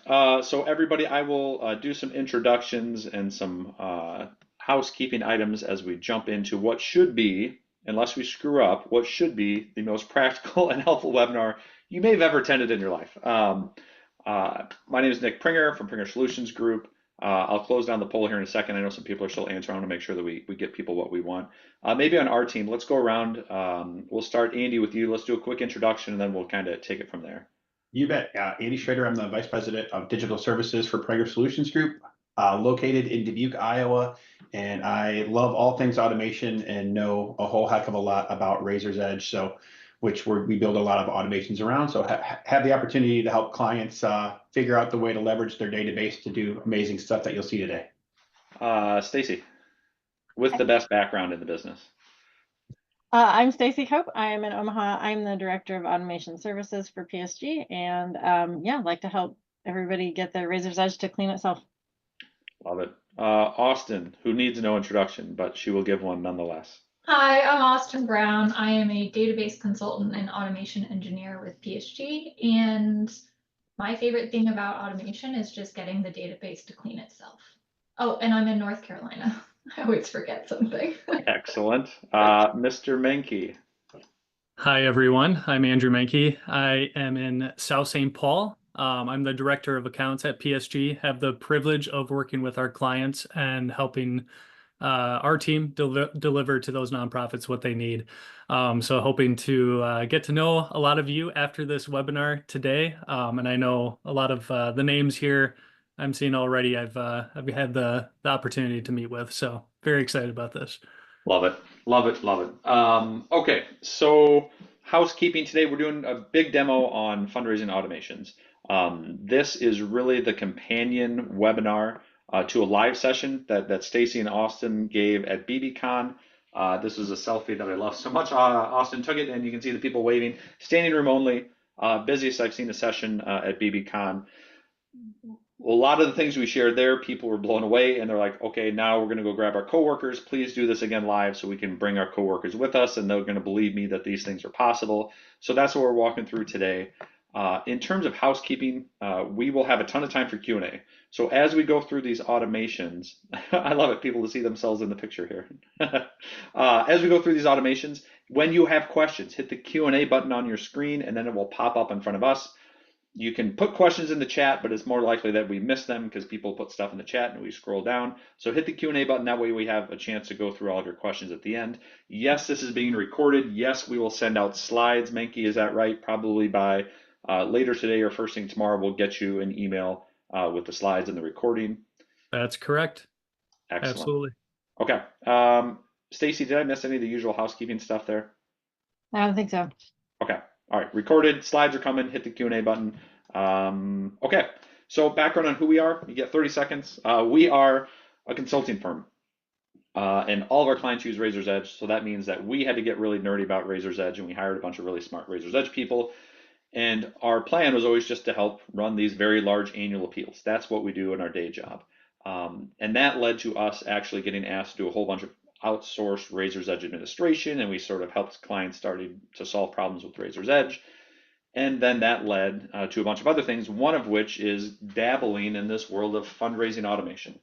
So everybody, I will do some introductions and some housekeeping items as we jump into what should be, unless we screw up, what should be the most practical and helpful webinar you may have ever attended in your life. My name is Nic Prenger from Prenger Solutions Group. I'll close down the poll here in a second. I know some people are still answering. I want to make sure that we get people what we want. Maybe on our team, let's go around. We'll start, Andy, with you. Let's do a quick introduction, and then we'll kind of take it from there. You bet. Andy Schroeder. I'm the Vice President of Digital Services for Prenger Solutions Group, located in Dubuque, Iowa. And I love all things automation and know a whole heck of a lot about Razor's Edge, which we build a lot of automations around. So have the opportunity to help clients figure out the way to leverage their database to do amazing stuff that you'll see today. Stacy, with the best background in the business. I'm Stacy Cope. I am in Omaha. I'm the Director of Automation Services for PSG, and yeah, I'd like to help everybody get their Razor's Edge to clean itself. Love it. Austen, who needs no introduction, but she will give one nonetheless. Hi, I'm Austen Brown. I am a database consultant and automation engineer with PSG, and my favorite thing about automation is just getting the database to clean itself. Oh, and I'm in North Carolina. I always forget something. Excellent. Mr. Menke. Hi, everyone. I'm Andrew Menke. I am in South St. Paul. I'm the Director of Accounts at PSG, have the privilege of working with our clients and helping our team deliver to those nonprofits what they need. So hoping to get to know a lot of you after this webinar today. And I know a lot of the names here I'm seeing already I've had the opportunity to meet with. So very excited about this. Love it. Love it. Love it. Okay, so housekeeping today, we're doing a big demo on fundraising automations. This is really the companion webinar to a live session that Stacy and Austen gave at BBCon. This is a selfie that I love so much. Austen took it, and you can see the people waving. Standing room only. Busiest I've seen a session at BBCon. A lot of the things we shared there, people were blown away, and they're like, okay, now we're going to go grab our coworkers. Please do this again live so we can bring our coworkers with us, and they're going to believe me that these things are possible. So that's what we're walking through today. In terms of housekeeping, we will have a ton of time for Q&A. So as we go through these automations, I love it, people to see themselves in the picture here. As we go through these automations, when you have questions, hit the Q&A button on your screen, and then it will pop up in front of us. You can put questions in the chat, but it's more likely that we miss them because people put stuff in the chat and we scroll down. So hit the Q&A button. That way we have a chance to go through all of your questions at the end. Yes, this is being recorded. Yes, we will send out slides. Menke, is that right? Probably by later today or first thing tomorrow, we'll get you an email with the slides and the recording. That's correct. Excellent. Absolutely. Okay. Stacy, did I miss any of the usual housekeeping stuff there? I don't think so. Okay. All right. Recorded. Slides are coming. Hit the Q&A button. Okay. So background on who we are. You get 30 seconds. We are a consulting firm. And all of our clients use Razor's Edge. So that means that we had to get really nerdy about Razor's Edge, and we hired a bunch of really smart Razor's Edge people. And our plan was always just to help run these very large annual appeals. That's what we do in our day job. And that led to us actually getting asked to do a whole bunch of outsourced Razor's Edge administration, and we sort of helped clients starting to solve problems with Razor's Edge. And then that led to a bunch of other things, one of which is dabbling in this world of fundraising automation.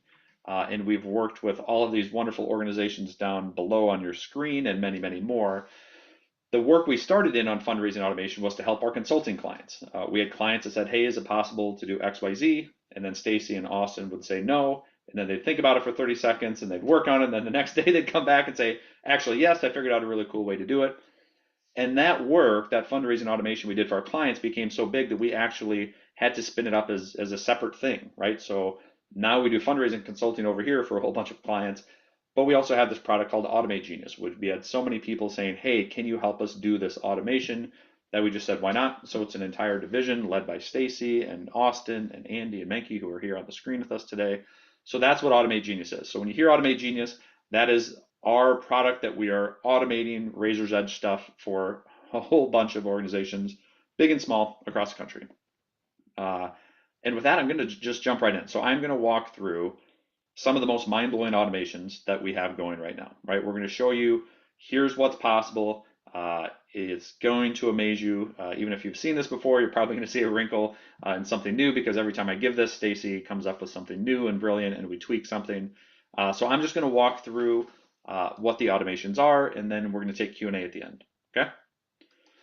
And we've worked with all of these wonderful organizations down below on your screen and many, many more. The work we started in on fundraising automation was to help our consulting clients. We had clients that said, hey, is it possible to do XYZ? And then Stacy and Austen would say no. And then they'd think about it for 30 seconds and they'd work on it. And then the next day they'd come back and say, actually, yes, I figured out a really cool way to do it. And that work, that fundraising automation we did for our clients became so big that we actually had to spin it up as a separate thing, right? So now we do fundraising consulting over here for a whole bunch of clients, but we also have this product called AutomateGenius, which we had so many people saying, hey, can you help us do this automation? That we just said, why not? So it's an entire division led by Stacy and Austen and Andy and Menke, who are here on the screen with us today. So that's what AutomateGenius is. So when you hear AutomateGenius, that is our product that we are automating Razor's Edge stuff for a whole bunch of organizations, big and small, across the country. And with that, I'm going to just jump right in. So I'm going to walk through some of the most mind-blowing automations that we have going right now, right? We're going to show you, here's what's possible. It's going to amaze you. Even if you've seen this before, you're probably going to see a wrinkle and something new, because every time I give this, Stacy comes up with something new and brilliant, and we tweak something. So I'm just going to walk through what the automations are, and then we're going to take Q&A at the end. Okay.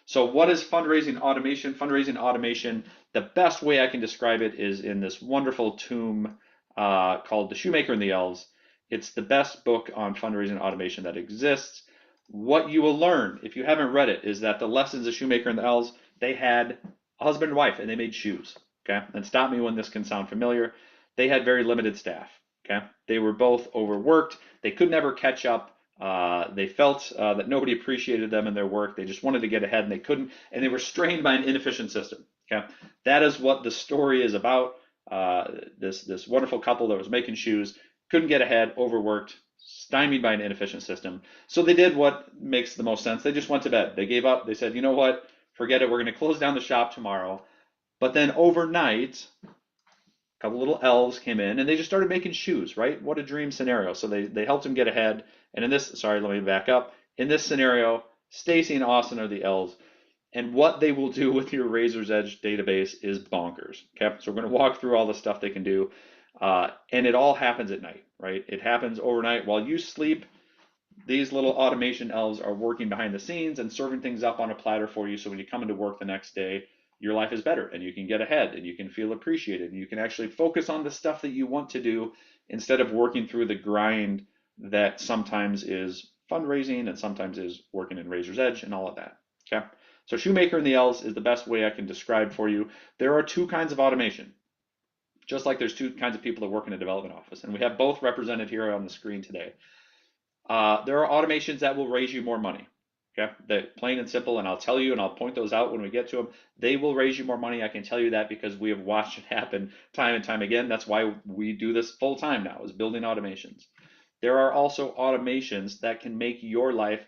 So what is fundraising automation? Fundraising automation, the best way I can describe it is in this wonderful tome called The Shoemaker and the Elves. It's the best book on fundraising automation that exists. What you will learn, if you haven't read it, is that the lessons of Shoemaker and the Elves, they had a husband and wife, and they made shoes. Okay, and stop me when this can sound familiar. They had very limited staff. Okay, they were both overworked. They could never catch up. They felt that nobody appreciated them in their work. They just wanted to get ahead, and they couldn't, and they were strained by an inefficient system. Okay, that is what the story is about. This wonderful couple that was making shoes couldn't get ahead, overworked, stymied by an inefficient system. So they did what makes the most sense. They just went to bed. They gave up. They said, you know what? Forget it. We're going to close down the shop tomorrow. But then overnight, a couple little elves came in, and they just started making shoes, right? What a dream scenario. So they helped him get ahead. And in this, sorry, let me back up. In this scenario, Stacy and Austen are the elves. And what they will do with your Razor's Edge database is bonkers. Okay, so we're going to walk through all the stuff they can do. And it all happens at night, right? It happens overnight. While you sleep, these little automation elves are working behind the scenes and serving things up on a platter for you. So when you come into work the next day, your life is better, and you can get ahead, and you can feel appreciated, and you can actually focus on the stuff that you want to do instead of working through the grind that sometimes is fundraising and sometimes is working in Razor's Edge and all of that. Okay. So Shoemaker and the Elves is the best way I can describe for you. There are two kinds of automation, just like there's two kinds of people that work in a development office, and we have both represented here on the screen today. There are automations that will raise you more money. Okay, they're plain and simple, and I'll tell you, and I'll point those out when we get to them. They will raise you more money. I can tell you that because we have watched it happen time and time again. That's why we do this full time now, is building automations. There are also automations that can make your life,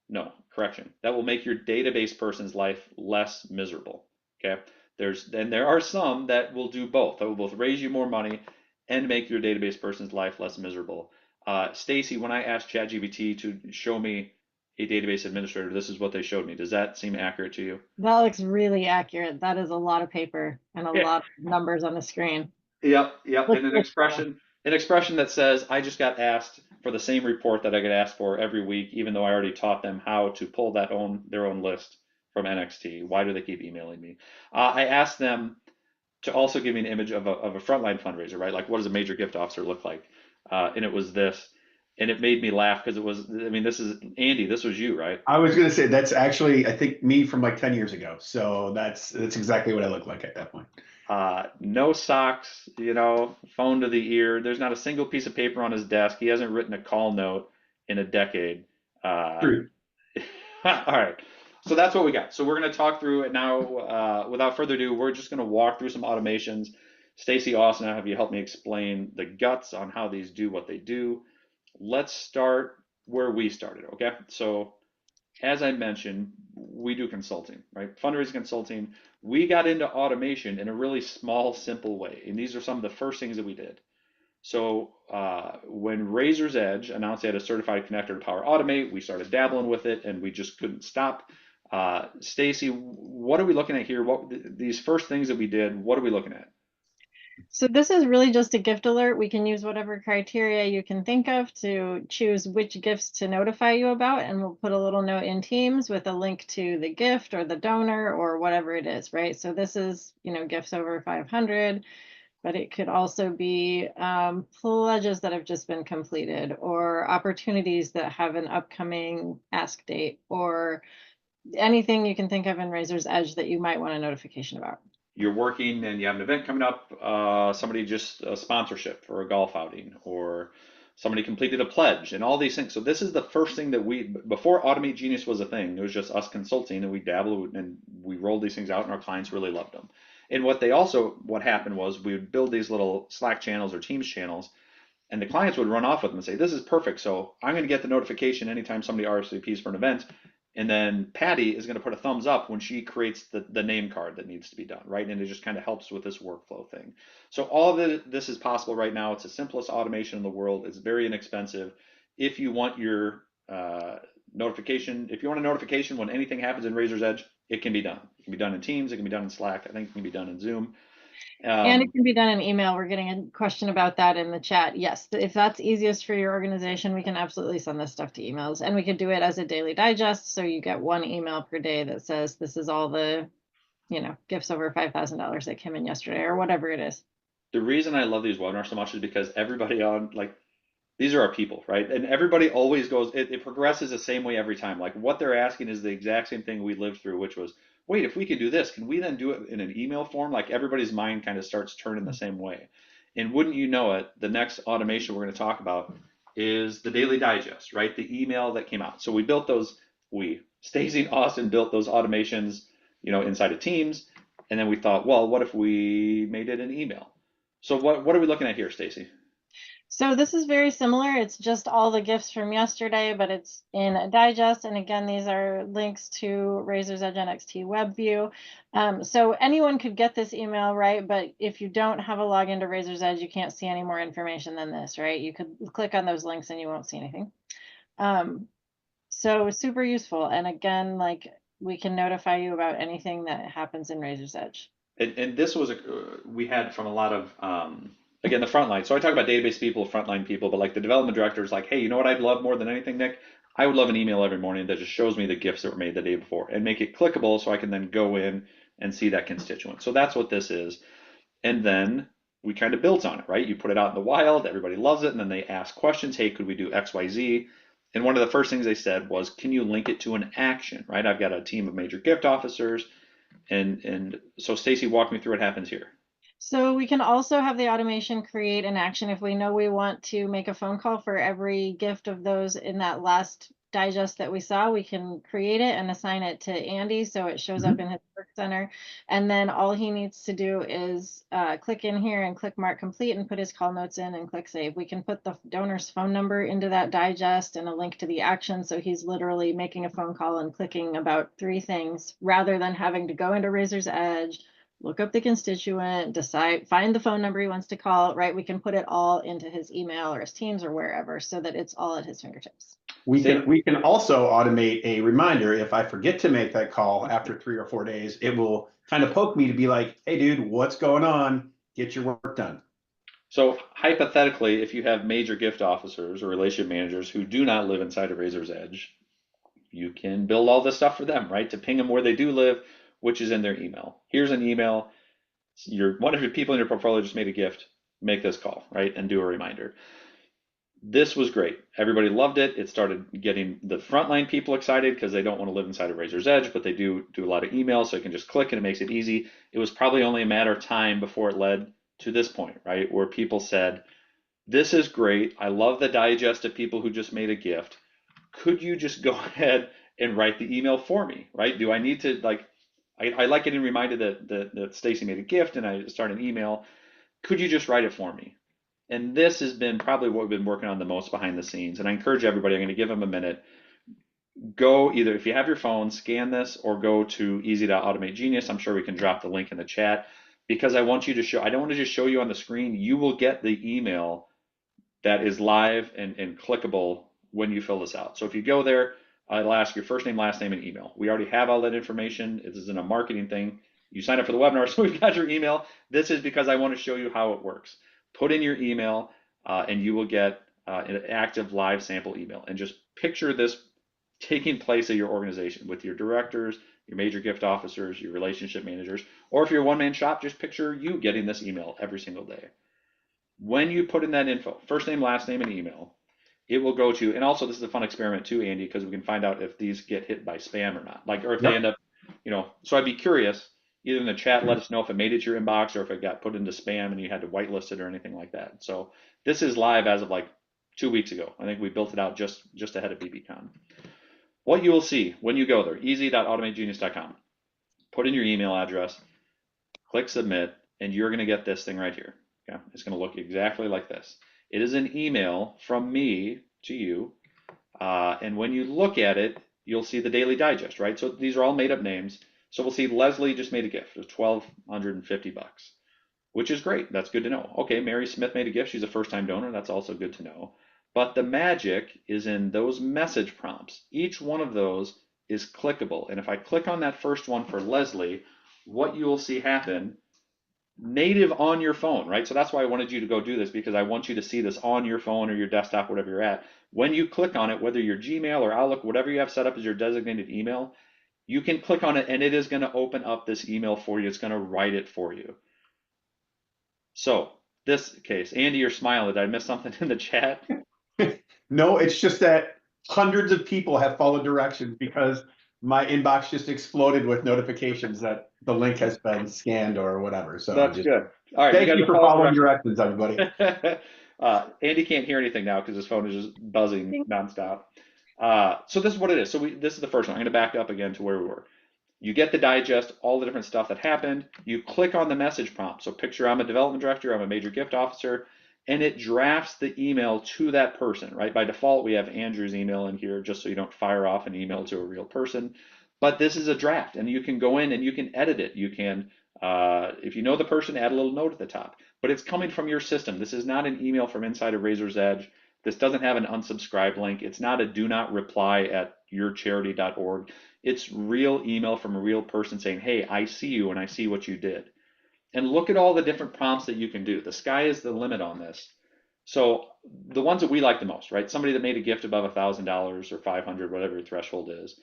no, correction, that will make your database person's life less miserable. Okay, there are some that will do both. That will both raise you more money and make your database person's life less miserable. Stacy, when I asked ChatGPT to show me a database administrator, this is what they showed me. Does that seem accurate to you? That looks really accurate. That is a lot of paper and a lot of numbers on the screen. Yep. And an expression that says, I just got asked for the same report that I get asked for every week, even though I already taught them how to pull their own list from NXT. Why do they keep emailing me? I asked them to also give me an image of a frontline fundraiser, right? Like, what does a major gift officer look like? And it was this. And it made me laugh because it was, I mean, this is, Andy, this was you, right? I was going to say, that's actually, I think, me from like 10 years ago. So that's exactly what I looked like at that point. No socks, phone to the ear. There's not a single piece of paper on his desk. He hasn't written a call note in a decade. True. All right. So that's what we got. So we're going to talk through it now. Without further ado, we're just going to walk through some automations. Stacy, Austin, I'll have you help me explain the guts on how these do what they do. Let's start where we started, okay? So as I mentioned, we do consulting, right? Fundraising consulting. We got into automation in a really small, simple way. And these are some of the first things that we did. So when Razor's Edge announced they had a certified connector to Power Automate, we started dabbling with it, and we just couldn't stop. Stacy, what are we looking at here? These first things that we did, what are we looking at? So this is really just a gift alert. We can use whatever criteria you can think of to choose which gifts to notify you about, and we'll put a little note in Teams with a link to the gift or the donor or whatever it is, right? So this is, gifts over 500, but it could also be pledges that have just been completed, or opportunities that have an upcoming ask date, or anything you can think of in Razor's Edge that you might want a notification about. You're working and you have an event coming up, somebody just a sponsorship for a golf outing, or somebody completed a pledge, and all these things. So this is the first thing that before AutomateGenius was a thing, it was just us consulting, and we dabbled and we rolled these things out, and our clients really loved them. And what happened was we would build these little Slack channels or Teams channels, and the clients would run off with them and say, this is perfect. So I'm going to get the notification anytime somebody RSVPs for an event. And then Patty is going to put a thumbs up when she creates the name card that needs to be done, right? And it just kind of helps with this workflow thing. So all of this is possible right now. It's the simplest automation in the world. It's very inexpensive. If you want your notification. If you want a notification when anything happens in Razor's Edge, it can be done. It can be done in Teams. It can be done in Slack. I think it can be done in Zoom. And it can be done in email. We're getting a question about that in the chat. Yes, if that's easiest for your organization, we can absolutely send this stuff to emails, and we could do it as a daily digest. So you get one email per day that says this is all the, gifts over $5,000 that came in yesterday or whatever it is. The reason I love these webinars so much is because everybody on, like, these are our people, right? And everybody always goes, it progresses the same way every time. Like, what they're asking is the exact same thing we lived through, which was, wait, if we could do this, can we then do it in an email form? Like, everybody's mind kind of starts turning the same way. And wouldn't you know it, the next automation we're going to talk about is the daily digest, right? The email that came out. So we built those, Stacy and Austen built those automations, inside of Teams. And then we thought, well, what if we made it an email? So what are we looking at here, Stacy? So this is very similar. It's just all the gifts from yesterday, but it's in a digest. And again, these are links to Razor's Edge NXT web view. So anyone could get this email, right? But if you don't have a login to Razor's Edge, you can't see any more information than this, right? You could click on those links and you won't see anything. So super useful. And again, like, we can notify you about anything that happens in Razor's Edge. And this was we had from a lot of again, the frontline. So I talk about database people, frontline people, but like the development director is like, hey, you know what I'd love more than anything, Nick? I would love an email every morning that just shows me the gifts that were made the day before and make it clickable so I can then go in and see that constituent. So that's what this is. And then we kind of built on it, right? You put it out in the wild, everybody loves it, and then they ask questions. Hey, could we do X, Y, Z? And one of the first things they said was, can you link it to an action, right? I've got a team of major gift officers. And so Stacy, walk me through what happens here. So we can also have the automation create an action if we know we want to make a phone call for every gift of those in that last digest that we saw. We can create it and assign it to Andy so it shows up in his work center. And then all he needs to do is click in here and click mark complete and put his call notes in and click save. We can put the donor's phone number into that digest and a link to the action. So he's literally making a phone call and clicking about 3 things rather than having to go into Razor's Edge, look up the constituent, decide, find the phone number he wants to call, right? We can put it all into his email or his Teams or wherever so that it's all at his fingertips. We can also automate a reminder. If I forget to make that call after 3 or 4 days, it will kind of poke me to be like, hey, dude, what's going on? Get your work done. So hypothetically, if you have major gift officers or relationship managers who do not live inside of Razor's Edge, you can build all this stuff for them, right? To ping them where they do live, which is in their email. Here's an email. One of your people in your portfolio just made a gift. Make this call, right? And do a reminder. This was great. Everybody loved it. It started getting the frontline people excited because they don't want to live inside of Razor's Edge, but they do a lot of emails, so you can just click and it makes it easy. It was probably only a matter of time before it led to this point, right? Where people said, this is great. I love the digest of people who just made a gift. Could you just go ahead and write the email for me, right? Do I need to, like, I like getting reminded that Stacy made a gift and I start an email. Could you just write it for me? And this has been probably what we've been working on the most behind the scenes. And I encourage everybody, I'm going to give them a minute. Go either, if you have your phone, scan this or go to easy.AutomateGenius. I'm sure we can drop the link in the chat because I want you to show, I don't want to just show you on the screen. You will get the email that is live and clickable when you fill this out. So if you go there, it'll ask your first name, last name, and email. We already have all that information. It isn't a marketing thing. You sign up for the webinar, so we've got your email. This is because I want to show you how it works. Put in your email, and you will get an active live sample email. And just picture this taking place at your organization with your directors, your major gift officers, your relationship managers, or if you're a one-man shop, just picture you getting this email every single day. When you put in that info, first name, last name, and email, it will go to, and also this is a fun experiment too, Andy, because we can find out if these get hit by spam or not. Like, or if they end up, so I'd be curious, either in the chat, let us know if it made it to your inbox or if it got put into spam and you had to whitelist it or anything like that. So this is live as of like 2 weeks ago. I think we built it out just ahead of BBCon. What you will see when you go there, easy.automategenius.com, put in your email address, click submit, and you're going to get this thing right here. Okay? It's going to look exactly like this. It is an email from me to you, and when you look at it, you'll see the daily digest, right? So these are all made up names. So we'll see Leslie just made a gift of $1,250, which is great. That's good to know. Okay, Mary Smith made a gift. She's a first-time donor. That's also good to know. But the magic is in those message prompts. Each one of those is clickable. And if I click on that first one for Leslie, what you will see happen native on your phone, right? So that's why I wanted you to go do this, because I want you to see this on your phone or your desktop, whatever you're at. When you click on it, whether your Gmail or Outlook, whatever you have set up as your designated email, you can click on it and it is going to open up this email for you. It's going to write it for you. So this case, Andy, you're smiling. Did I miss something in the chat? No, it's just that hundreds of people have followed directions because my inbox just exploded with notifications that the link has been scanned or whatever. So That's good. All right, thank guys you are for following directions, everybody. Andy can't hear anything now because his phone is just buzzing nonstop. So this is what it is. So this is the first one. I'm going to back up again to where we were. You get the digest, all the different stuff that happened. You click on the message prompt. So picture I'm a development director, I'm a major gift officer, and it drafts the email to that person, right? By default, we have Andrew's email in here just so you don't fire off an email to a real person. But this is a draft, and you can go in and you can edit it. You can, if you know the person, add a little note at the top. But it's coming from your system. This is not an email from inside of Razor's Edge. This doesn't have an unsubscribe link. It's not a do not reply at yourcharity.org. It's real email from a real person saying, hey, I see you and I see what you did. And look at all the different prompts that you can do. The sky is the limit on this. So the ones that we like the most, right? Somebody that made a gift above $1,000 or 500, whatever your threshold is.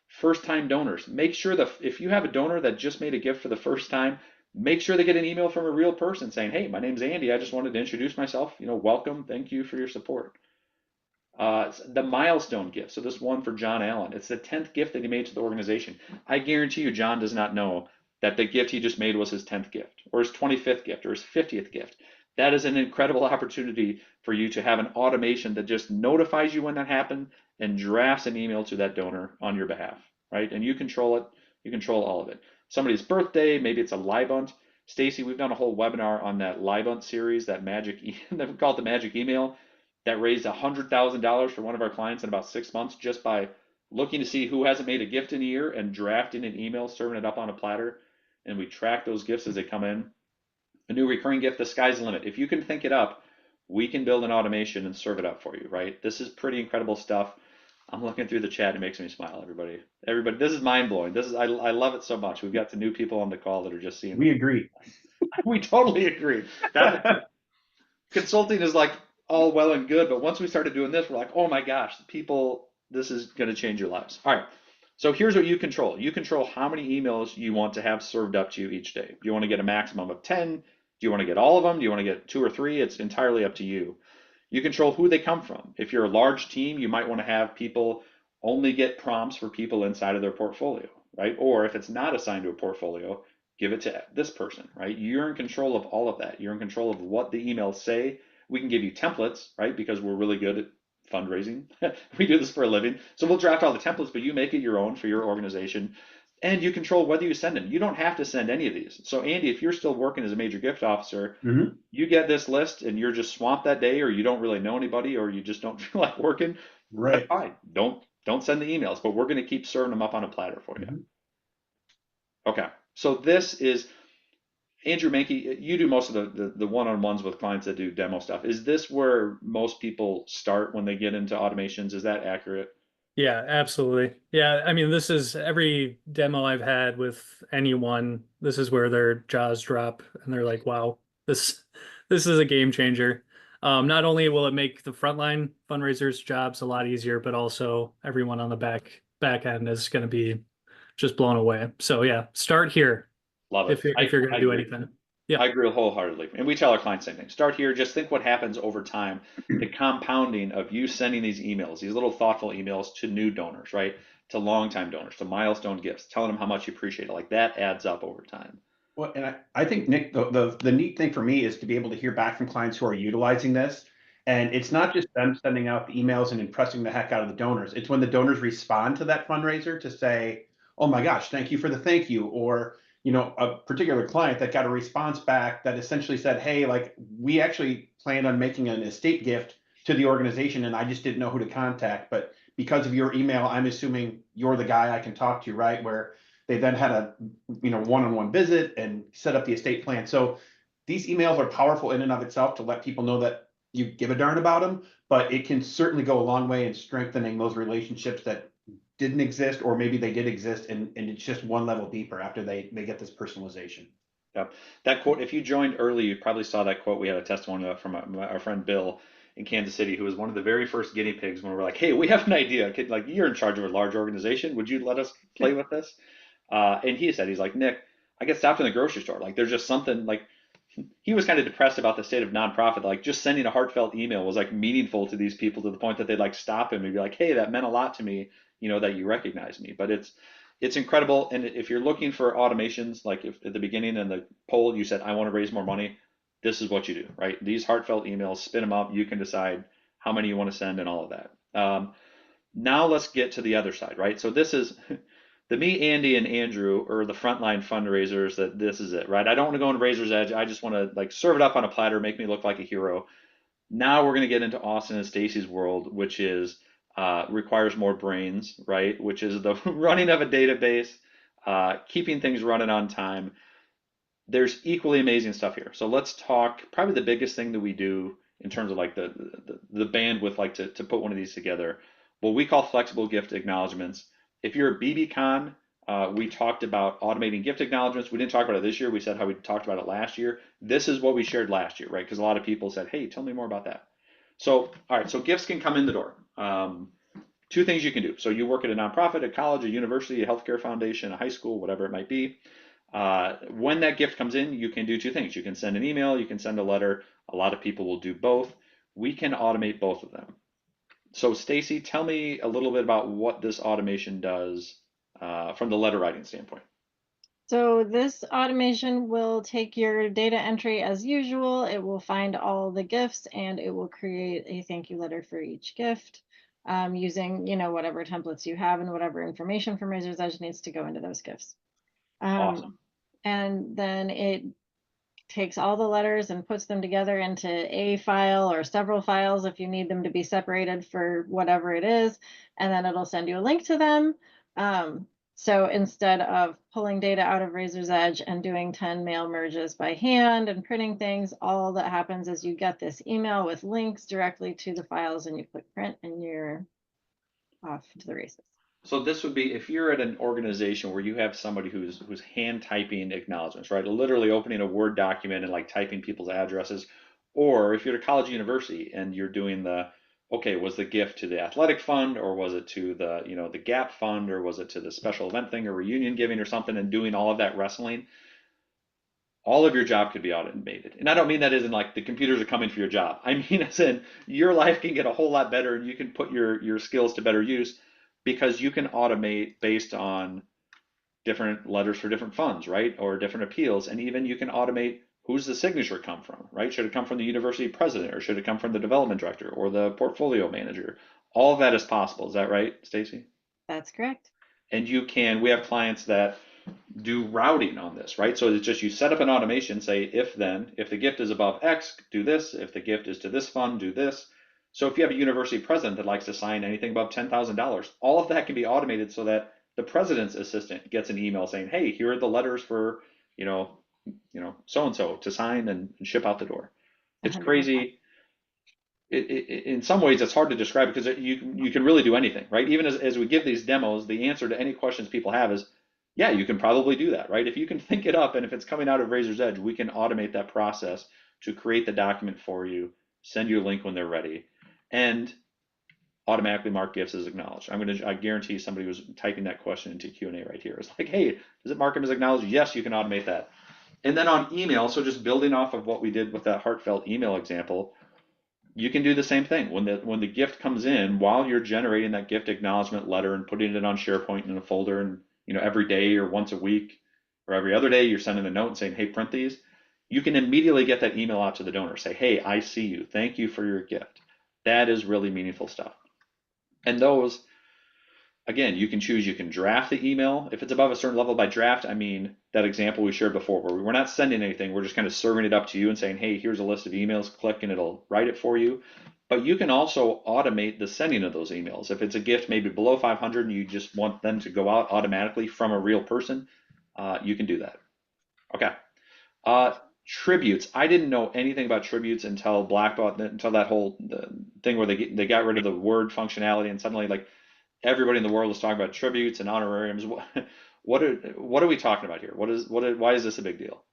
First time donors. Make sure that if you have a donor that just made a gift for the first time, make sure they get an email from a real person saying, hey, my name's Andy. I just wanted to introduce myself. Welcome. Thank you for your support. The milestone gift. So this one for John Allen. It's the 10th gift that he made to the organization. I guarantee you, John does not know that the gift he just made was his 10th gift, or his 25th gift, or his 50th gift. That is an incredible opportunity for you to have an automation that just notifies you when that happened and drafts an email to that donor on your behalf, right? And you control it. You control all of it. Somebody's birthday, maybe it's a Libunt. Stacy, we've done a whole webinar on that Libunt series, that magic, we call it the magic email, that raised $100,000 for one of our clients in about 6 months just by looking to see who hasn't made a gift in a year and drafting an email, serving it up on a platter. And we track those gifts as they come in. A new recurring gift, the sky's the limit. If you can think it up, we can build an automation and serve it up for you, right? This is pretty incredible stuff. I'm looking through the chat. It makes me smile, everybody. Everybody, this is mind blowing. I love it so much. We've got some new people on the call that are just seeing. We agree. We totally agree. Consulting is like all well and good, but once we started doing this, we're like, oh my gosh, people, this is going to change your lives. All right. So here's what you control. You control how many emails you want to have served up to you each day. Do you want to get a maximum of 10? Do you want to get all of them? Do you want to get 2 or 3? It's entirely up to you. You control who they come from. If you're a large team, you might want to have people only get prompts for people inside of their portfolio, right? Or if it's not assigned to a portfolio, give it to this person, right? You're in control of all of that. You're in control of what the emails say. We can give you templates, right? Because we're really good at fundraising. We do this for a living. So we'll draft all the templates, but you make it your own for your organization. And you control whether you send them. You don't have to send any of these. So Andy, if you're still working as a major gift officer, you get this list and you're just swamped that day, or you don't really know anybody, or you just don't feel like working, right? That's fine. Don't send the emails, but we're going to keep serving them up on a platter for you. Okay. So this is Andrew Menke. You do most of the one-on-ones with clients that do demo stuff. Is this where most people start when they get into automations? Is that accurate? Yeah, absolutely. Yeah, I mean, this is every demo I've had with anyone. This is where their jaws drop and they're like, "Wow, this is a game changer." Not only will it make the frontline fundraisers' jobs a lot easier, but also everyone on the back end is going to be just blown away. So yeah, start here. Love it. If you're going to do anything. Yeah, I agree wholeheartedly. And we tell our clients the same thing. Start here. Just think what happens over time. The compounding of you sending these emails, these little thoughtful emails to new donors, right? To longtime donors, to milestone gifts, telling them how much you appreciate it. Like that adds up over time. Well, and I think, Nick, the neat thing for me is to be able to hear back from clients who are utilizing this. And it's not just them sending out the emails and impressing the heck out of the donors. It's when the donors respond to that fundraiser to say, oh my gosh, thank you for the thank you. Or, a particular client that got a response back that essentially said, hey, like we actually planned on making an estate gift to the organization and I just didn't know who to contact. But because of your email, I'm assuming you're the guy I can talk to, right? Where they then had a one-on-one visit and set up the estate plan. So these emails are powerful in and of itself to let people know that you give a darn about them, but it can certainly go a long way in strengthening those relationships that didn't exist, or maybe they did exist and it's just one level deeper after they get this personalization. Yep. That quote, if you joined early, you probably saw that quote. We had a testimony from our friend Bill in Kansas City, who was one of the very first guinea pigs when we were like, hey, we have an idea. Like, you're in charge of a large organization. Would you let us play with this? And he said, he's like, Nick, I get stopped in the grocery store. Like, there's just something like, he was kind of depressed about the state of nonprofit. Like, just sending a heartfelt email was like meaningful to these people, to the point that they'd like stop him and be like, hey, that meant a lot to me, that you recognize me. But it's incredible. And if you're looking for automations, like if at the beginning in the poll you said, I want to raise more money, this is what you do, right? These heartfelt emails, spin them up. You can decide how many you want to send and all of that. Now let's get to the other side, right? So this is the me, Andy, and Andrew are the frontline fundraisers. That this is it, right? I don't want to go into Razor's Edge. I just want to like serve it up on a platter, make me look like a hero. Now we're going to get into Austen and Stacy's world, which is requires more brains, right? Which is the running of a database, keeping things running on time. There's equally amazing stuff here. So let's talk probably the biggest thing that we do in terms of like the bandwidth, like to put one of these together, what we call flexible gift acknowledgements. If you're a BBCon, we talked about automating gift acknowledgements. We didn't talk about it this year. We said how we talked about it last year. This is what we shared last year, right? Because a lot of people said, hey, tell me more about that. So, all right, so gifts can come in the door. Two things you can do. So you work at a nonprofit, a college, a university, a healthcare foundation, a high school, whatever it might be. When that gift comes in, you can do two things. You can send an email, you can send a letter. A lot of people will do both. We can automate both of them. So Stacy, tell me a little bit about what this automation does from the letter writing standpoint. So this automation will take your data entry as usual. It will find all the gifts and it will create a thank you letter for each gift using, whatever templates you have and whatever information from Razor's Edge needs to go into those gifts. Awesome. And then it takes all the letters and puts them together into a file or several files if you need them to be separated for whatever it is. And then it'll send you a link to them. So instead of pulling data out of Razor's Edge and doing 10 mail merges by hand and printing things, all that happens is you get this email with links directly to the files and you click print and you're off to the races. So this would be if you're at an organization where you have somebody who's hand typing acknowledgments, right? Literally opening a Word document and like typing people's addresses, or if you're at a college university and you're doing okay, was the gift to the athletic fund, or was it to the the gap fund, or was it to the special event thing or reunion giving or something, and doing all of that wrestling, all of your job could be automated. And I don't mean that as in like the computers are coming for your job. I mean as in your life can get a whole lot better and you can put your skills to better use because you can automate based on different letters for different funds, right? Or different appeals. And even you can automate who's the signature come from, right? Should it come from the university president, or should it come from the development director or the portfolio manager? All of that is possible. Is that right, Stacy? That's correct. And we have clients that do routing on this, right? So it's just you set up an automation, say if the gift is above X, do this. If the gift is to this fund, do this. So if you have a university president that likes to sign anything above $10,000, all of that can be automated so that the president's assistant gets an email saying, hey, here are the letters for, so-and-so to sign and ship out the door. It's 100%. crazy. In some ways, it's hard to describe because you can really do anything, right? Even as we give these demos, the answer to any questions people have is, yeah, you can probably do that, right? If you can think it up and if it's coming out of Razor's Edge, we can automate that process to create the document for you, send you a link when they're ready, and automatically mark gifts as acknowledged. I guarantee somebody was typing that question into Q&A right here. It's like, hey, does it mark them as acknowledged? Yes, you can automate that. And then on email, so just building off of what we did with that heartfelt email example, you can do the same thing. When the gift comes in, while you're generating that gift acknowledgement letter and putting it on SharePoint in a folder, and every day or once a week or every other day you're sending a note saying, hey, print these, you can immediately get that email out to the donor. Say, hey, I see you. Thank you for your gift. That is really meaningful stuff. And those, again, you can choose, you can draft the email. If it's above a certain level by draft, I mean that example we shared before where we're not sending anything, we're just kind of serving it up to you and saying, hey, here's a list of emails, click and it'll write it for you. But you can also automate the sending of those emails. If it's a gift maybe below 500 and you just want them to go out automatically from a real person, you can do that. Okay. tributes. I didn't know anything about tributes until Blackbot, until that whole thing where they got rid of the word functionality, and suddenly like everybody in the world is talking about tributes and honorariums. What are we talking about here? Why is this a big deal?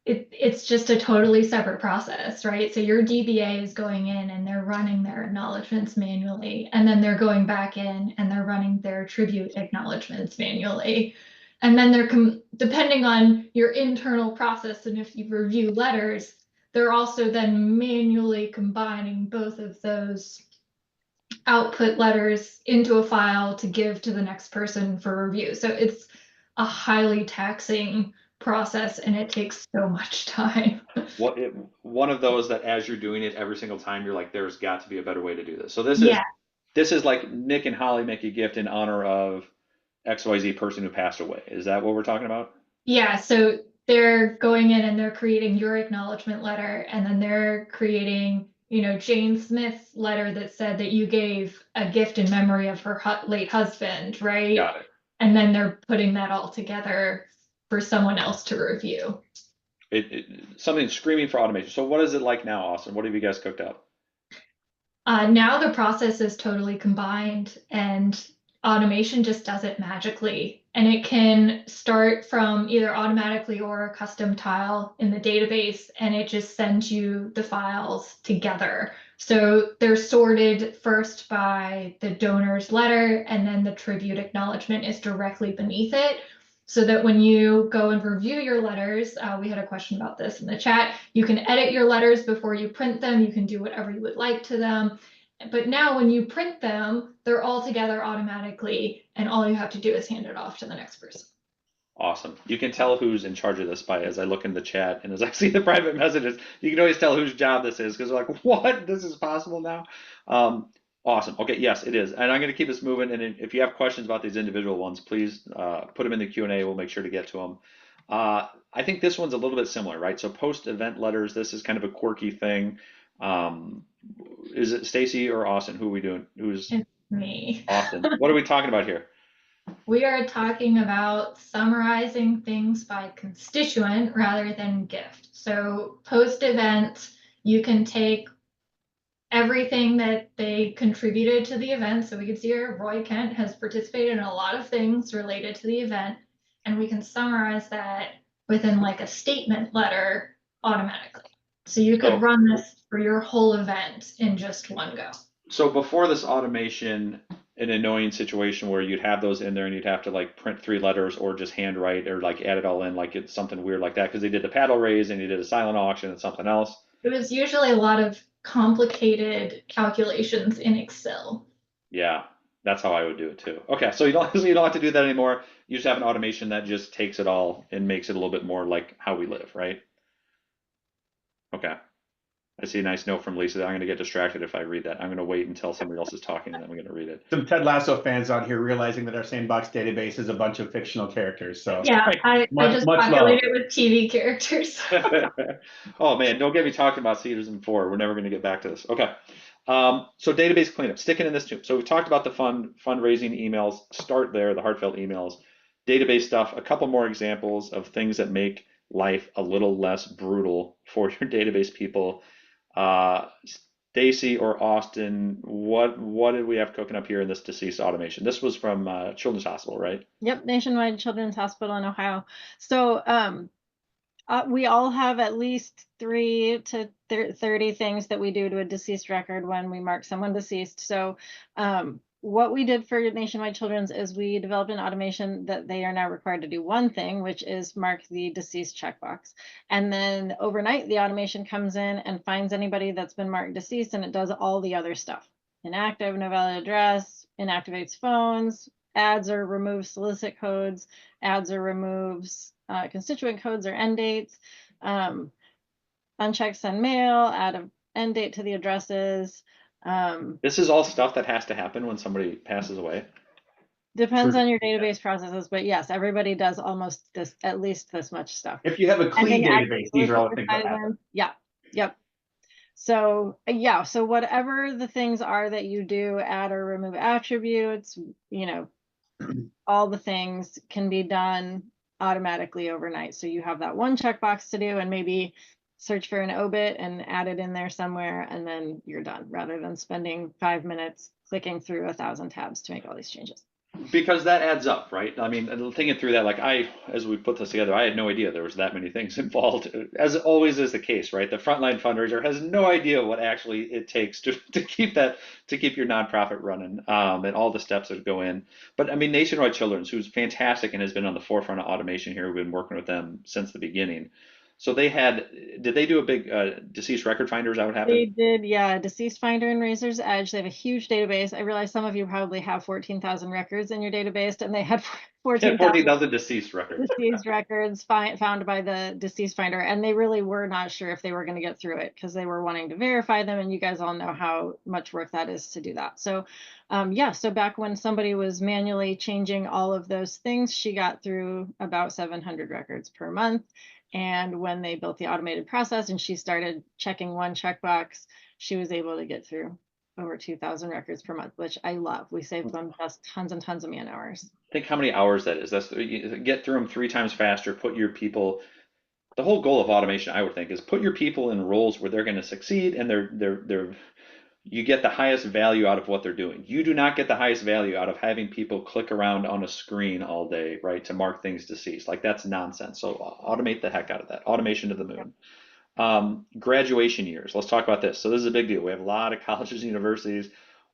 It's just a totally separate process, right? So your DBA is going in and they're running their acknowledgements manually, and then they're going back in and they're running their tribute acknowledgements manually. And then they're depending on your internal process, and if you review letters, they're also then manually combining both of those output letters into a file to give to the next person for review. So it's a highly taxing process, and it takes so much time. One of those that as you're doing it every single time, you're like, there's got to be a better way to do this. So Yeah. this is like Nick and Holly make a gift in honor of XYZ person who passed away. Is that what we're talking about? Yeah, so they're going in and they're creating your acknowledgement letter, and then they're creating, Jane Smith's letter that said that you gave a gift in memory of her late husband, right? Got it. And then they're putting that all together for someone else to review. Something screaming for automation. So what is it like now, Austen? What have you guys cooked up? Now the process is totally combined, and automation just does it magically. And it can start from either automatically or a custom tile in the database, and it just sends you the files together. So they're sorted first by the donor's letter, and then the tribute acknowledgement is directly beneath it. So that when you go and review your letters, we had a question about this in the chat, you can edit your letters before you print them. You can do whatever you would like to them. But now when you print them, they're all together automatically, and all you have to do is hand it off to the next person. Awesome. You can tell who's in charge of this by as I look in the chat and as I see the private messages. You can always tell whose job this is because they're like, what? This is possible now? Awesome. Okay, yes, it is. And I'm going to keep this moving. And if you have questions about these individual ones, please put them in the Q&A. We'll make sure to get to them. I think this one's a little bit similar, right? So post-event letters, this is kind of a quirky thing. Is it Stacy or Austen? Who are we doing? Who's It's me. Austen? What are we talking about here? We are talking about summarizing things by constituent rather than gift. So post-event, you can take everything that they contributed to the event. So we can see here Roy Kent has participated in a lot of things related to the event, and we can summarize that within like a statement letter automatically. So you could run this for your whole event in just one go. So before this automation, an annoying situation where you'd have those in there and you'd have to like print 3 letters or just handwrite or like add it all in, like it's something weird like that because they did the paddle raise and you did a silent auction and something else. It was usually a lot of complicated calculations in Excel. Yeah, that's how I would do it too. Okay, so you don't have to do that anymore. You just have an automation that just takes it all and makes it a little bit more like how we live, right? Okay. I see a nice note from Lisa that I'm going to get distracted if I read that. I'm going to wait until somebody else is talking and then I'm going to read it. Some Ted Lasso fans on here realizing that our sandbox database is a bunch of fictional characters. So yeah, I just populated it with TV characters. Oh man, don't get me talking about Season 4. We're never going to get back to this. Okay. So database cleanup, sticking in this too. So we talked about the fundraising emails. Start there, the heartfelt emails, database stuff. A couple more examples of things that make life a little less brutal for your database people. Stacy or Austen, what did we have cooking up here in this deceased automation? This was from Children's Hospital, right? Yep, Nationwide Children's Hospital in Ohio. So we all have at least 3 to 30 things that we do to a deceased record when we mark someone deceased. So what we did for Nationwide Children's is we developed an automation that they are now required to do one thing, which is mark the deceased checkbox. And then overnight, the automation comes in and finds anybody that's been marked deceased, and it does all the other stuff. Inactive, no valid address, inactivates phones, adds or removes solicit codes, adds or removes constituent codes or end dates, uncheck send mail, add an end date to the addresses. This is all stuff that has to happen when somebody passes away. Depends on your database processes, but yes, everybody does almost this, at least this much stuff. If you have a clean database, these are all the things that happen. Yeah, yep. So yeah, so whatever the things are that you do, add or remove attributes, all the things can be done automatically overnight. So you have that one checkbox to do and maybe search for an obit and add it in there somewhere, and then you're done, rather than spending 5 minutes clicking through 1,000 tabs to make all these changes. Because that adds up, right? I mean, thinking through that, like as we put this together, I had no idea there was that many things involved, as always is the case, right? The frontline fundraiser has no idea what actually it takes to keep your nonprofit running, and all the steps that go in. But I mean, Nationwide Children's, who's fantastic and has been on the forefront of automation here, we've been working with them since the beginning. So did they do a big deceased record finder? Is that what happened? They did, yeah, Deceased Finder and Razor's Edge. They have a huge database. I realize some of you probably have 14,000 records in your database, and they had 14,000 deceased records. Deceased records found by the Deceased Finder, and they really were not sure if they were going to get through it because they were wanting to verify them, and you guys all know how much work that is to do that. So yeah, so back when somebody was manually changing all of those things, she got through about 700 records per month. And when they built the automated process and she started checking one checkbox, she was able to get through over 2,000 records per month, which I love. We saved them just tons and tons of man hours. Think how many hours that is. That's get through them 3 times faster. Put your people. The whole goal of automation, I would think, is put your people in roles where they're going to succeed and you get the highest value out of what they're doing. You do not get the highest value out of having people click around on a screen all day, right, to mark things deceased. Like, that's nonsense. So automate the heck out of that. Automation to the moon. Graduation years. Let's talk about this. So this is a big deal. We have a lot of colleges and universities.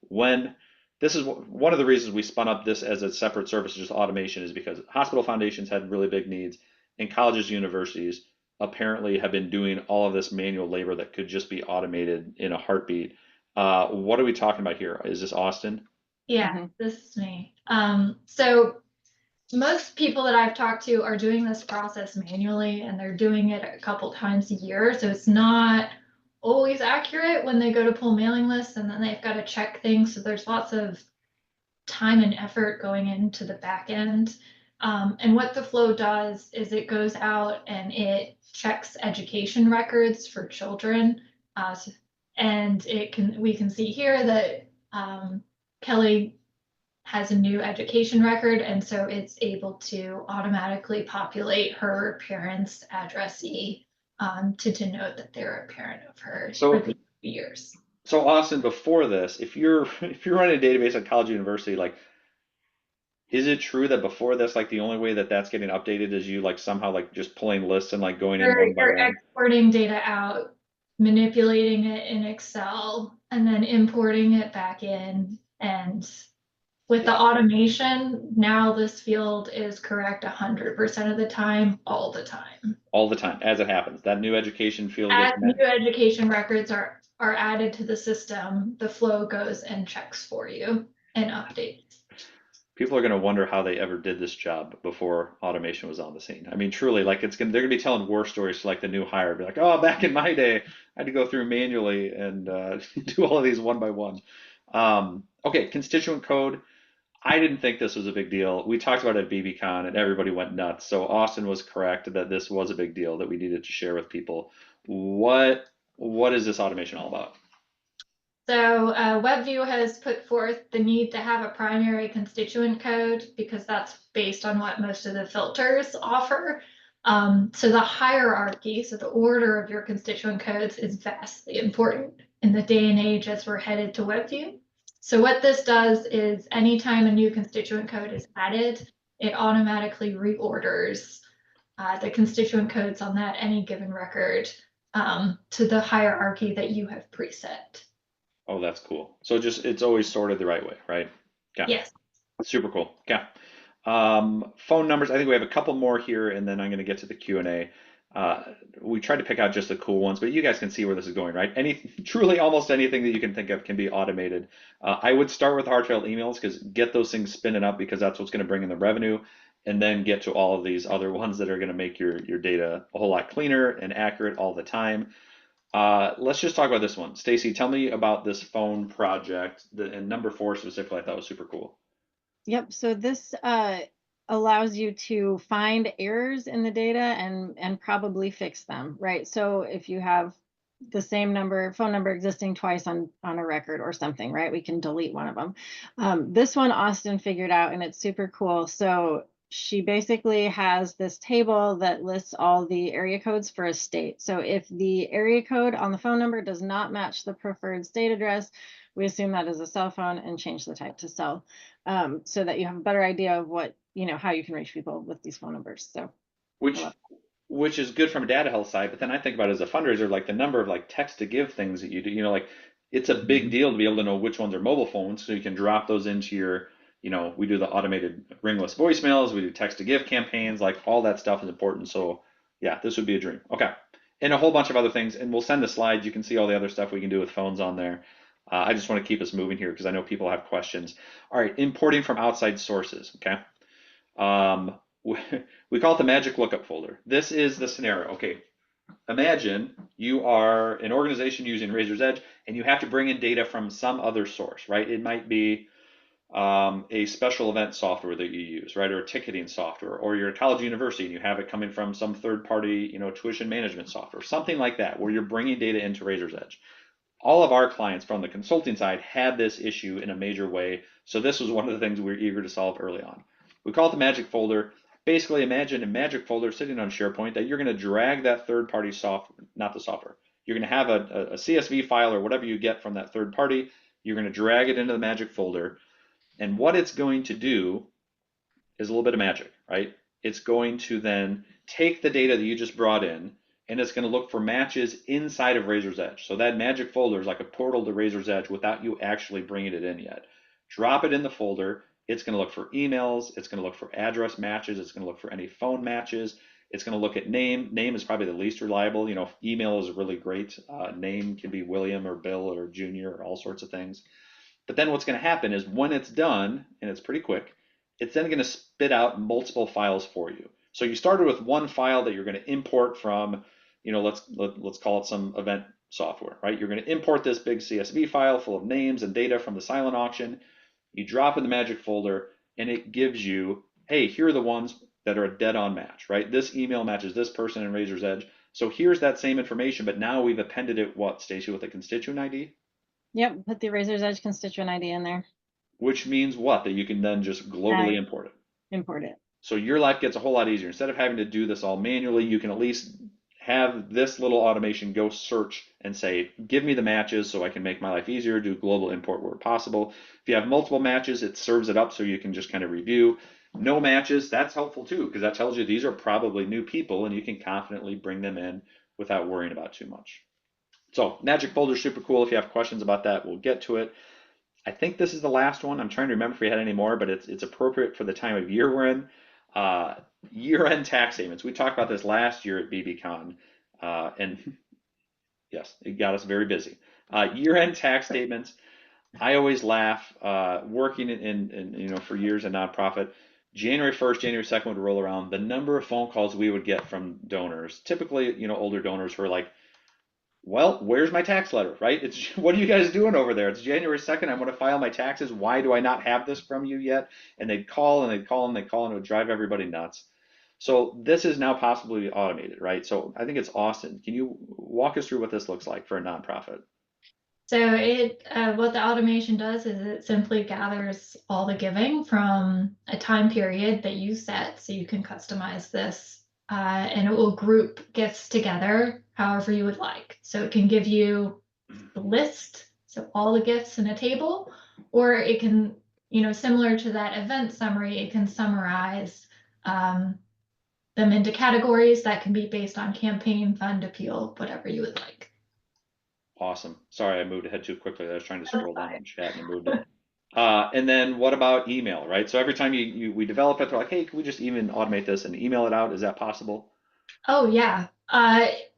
This is one of the reasons we spun up this as a separate service, just automation, is because hospital foundations had really big needs, and colleges and universities apparently have been doing all of this manual labor that could just be automated in a heartbeat. What are we talking about here? Is this Austen? Yeah, this is me. So most people that I've talked to are doing this process manually, and they're doing it a couple times a year. So it's not always accurate when they go to pull mailing lists, and then they've got to check things. So there's lots of time and effort going into the back end. And what the flow does is it goes out and it checks education records for children. And we can see here that Kelly has a new education record, and so it's able to automatically populate her parents' addressee to denote that they're a parent of her for the years. So Austen, before this, if you're running a database at college university, like, is it true that before this, like, the only way that that's getting updated is you like somehow like just pulling lists and like going in one by one? Exporting data out, manipulating it in Excel, and then importing it back in. And with the automation, now this field is correct 100% of the time, all the time. All the time, as it happens. That new education field. As new education records are added to the system, the flow goes and checks for you and updates. People are going to wonder how they ever did this job before automation was on the scene. I mean, truly, like, they're going to be telling war stories to like the new hire, be like, oh, back in my day, I had to go through manually and do all of these one by one. Okay, constituent code. I didn't think this was a big deal. We talked about it at BBCon and everybody went nuts. So Austen was correct that this was a big deal that we needed to share with people. What is this automation all about? So WebView has put forth the need to have a primary constituent code because that's based on what most of the filters offer. So the hierarchy, so the order of your constituent codes, is vastly important in the day and age as we're headed to WebView. So what this does is anytime a new constituent code is added, it automatically reorders the constituent codes on that any given record to the hierarchy that you have preset. Oh, that's cool. So it's always sorted the right way, right? Yeah. Yes. Super cool. Yeah. Phone numbers. I think we have a couple more here, and then I'm going to get to the Q&A. We tried to pick out just the cool ones, but you guys can see where this is going, right? Truly almost anything that you can think of can be automated. I would start with heartfelt emails, because get those things spinning up, because that's what's going to bring in the revenue, and then get to all of these other ones that are going to make your data a whole lot cleaner and accurate all the time. Let's just talk about this one. Stacy, tell me about this phone project, and number 4 specifically. I thought was super cool. Yep. So this allows you to find errors in the data and probably fix them, right? So if you have the same phone number existing twice on a record or something, right, we can delete one of them. This one Austen figured out, and it's super cool. So she basically has this table that lists all the area codes for a state. So if the area code on the phone number does not match the preferred state address, we assume that is a cell phone and change the type to cell, so that you have a better idea of what, how you can reach people with these phone numbers. So which is good from a data health side, but then I think about it as a fundraiser, like the number of like text to give things that you do, like it's a big deal to be able to know which ones are mobile phones, so you can drop those into your, we do the automated ringless voicemails, we do text to give campaigns, like all that stuff is important. So yeah, this would be a dream. Okay. And a whole bunch of other things, and we'll send the slides. You can see all the other stuff we can do with phones on there. I just want to keep us moving here because I know people have questions. All right, importing from outside sources. Okay. We call it the magic lookup folder. This is the scenario. Okay, imagine you are an organization using Razor's Edge and you have to bring in data from some other source, right? It might be a special event software that you use, right? Or a ticketing software, or you're a college university and you have it coming from some third party, tuition management software, something like that, where you're bringing data into Razor's Edge. All of our clients from the consulting side had this issue in a major way. So this was one of the things we were eager to solve early on. We call it the magic folder. Basically, imagine a magic folder sitting on SharePoint that you're going to drag that third-party software, not the software. You're going to have a CSV file or whatever you get from that third party. You're going to drag it into the magic folder. And what it's going to do is a little bit of magic, right? It's going to then take the data that you just brought in, and it's going to look for matches inside of Razor's Edge. So that magic folder is like a portal to Razor's Edge without you actually bringing it in yet. Drop it in the folder. It's going to look for emails. It's going to look for address matches. It's going to look for any phone matches. It's going to look at name. Name is probably the least reliable. Email is really great. Name can be William or Bill or Junior or all sorts of things. But then what's going to happen is when it's done, and it's pretty quick, it's then going to spit out multiple files for you. So you started with one file that you're going to import from, let's call it some event software, right? You're going to import this big CSV file full of names and data from the silent auction. You drop in the magic folder, and it gives you, hey, here are the ones that are a dead-on match, right? This email matches this person in Razor's Edge. So here's that same information, but now we've appended it, what, Stacy, with a constituent ID? Yep, put the Razor's Edge constituent ID in there. Which means what? That you can then just globally import it. Import it. So your life gets a whole lot easier. Instead of having to do this all manually, you can at least have this little automation go search and say, give me the matches so I can make my life easier, do global import where possible. If you have multiple matches, it serves it up so you can just kind of review. No matches, that's helpful too, because that tells you these are probably new people and you can confidently bring them in without worrying about too much. So magic folder is super cool. If you have questions about that, we'll get to it. I think this is the last one. I'm trying to remember if we had any more, but it's appropriate for the time of year we're in. Year-end tax statements. We talked about this last year at BBCon, and yes, it got us very busy. Year-end tax statements. I always laugh. Working in for years in nonprofit, January 1st, January 2nd would roll around. The number of phone calls we would get from donors, typically older donors who are like, well, where's my tax letter, right? What are you guys doing over there? It's January 2nd. I want to file my taxes. Why do I not have this from you yet? And they'd call and they'd call and they'd call, and it would drive everybody nuts. So this is now possibly automated, right? So I think it's Austen. Can you walk us through what this looks like for a nonprofit? So what the automation does is it simply gathers all the giving from a time period that you set, so you can customize this. And it will group gifts together however you would like. So it can give you the list, so all the gifts in a table, or it can, similar to that event summary, it can summarize them into categories that can be based on campaign, fund, appeal, whatever you would like. Awesome. Sorry, I moved ahead too quickly. I was trying to scroll down in chat and I moved it. And then what about email, right? So every time we develop it, they're like, hey, can we just even automate this and email it out? Is that possible? Oh, yeah.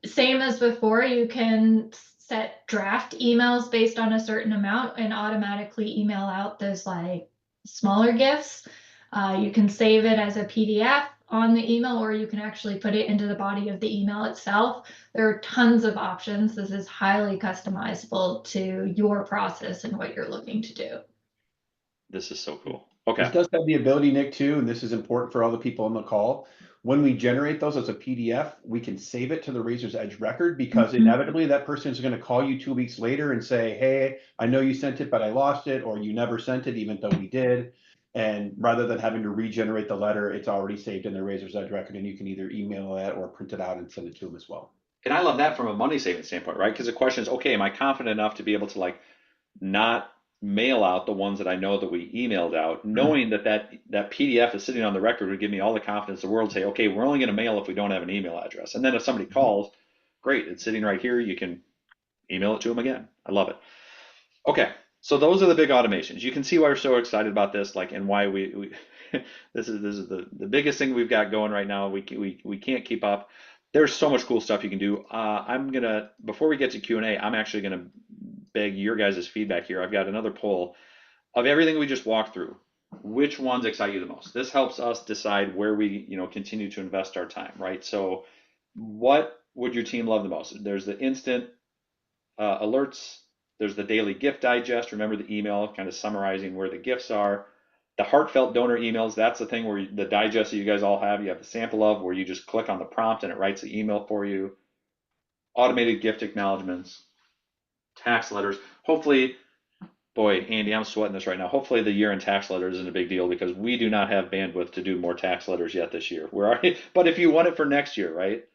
Same as before, you can set draft emails based on a certain amount and automatically email out those like smaller gifts. You can save it as a PDF on the email, or you can actually put it into the body of the email itself. There are tons of options. This is highly customizable to your process and what you're looking to do. This is so cool. Okay. This does have the ability, Nick, too, and this is important for all the people on the call. When we generate those as a PDF, we can save it to the Razor's Edge record, because inevitably that person is going to call you 2 weeks later and say, hey, I know you sent it, but I lost it, or you never sent it, even though we did. And rather than having to regenerate the letter, it's already saved in the Razor's Edge record, and you can either email it or print it out and send it to them as well. And I love that from a money saving standpoint, right? Because the question is, okay, am I confident enough to be able to like not mail out the ones that I know that we emailed out, knowing that PDF is sitting on the record would give me all the confidence in the world to say, okay, we're only going to mail if we don't have an email address. And then if somebody calls, great, it's sitting right here. You can email it to them again. I love it. Okay, so those are the big automations. You can see why we're so excited about this, like, and why we this is the biggest thing we've got going right now. We can't keep up. There's so much cool stuff you can do. I'm gonna, before we get to Q&A, I'm actually gonna beg your guys' feedback here. I've got another poll of everything we just walked through. Which ones excite you the most? This helps us decide where we, continue to invest our time, right? So, what would your team love the most? There's the instant alerts. There's the daily gift digest. Remember the email, kind of summarizing where the gifts are. The heartfelt donor emails, that's the thing where the digest that you guys all have, you have the sample of where you just click on the prompt and it writes the email for you. Automated gift acknowledgements, tax letters. Hopefully, boy, Andy, I'm sweating this right now. Hopefully the year-end tax letters isn't a big deal because we do not have bandwidth to do more tax letters yet this year. We're already, but if you want it for next year, right?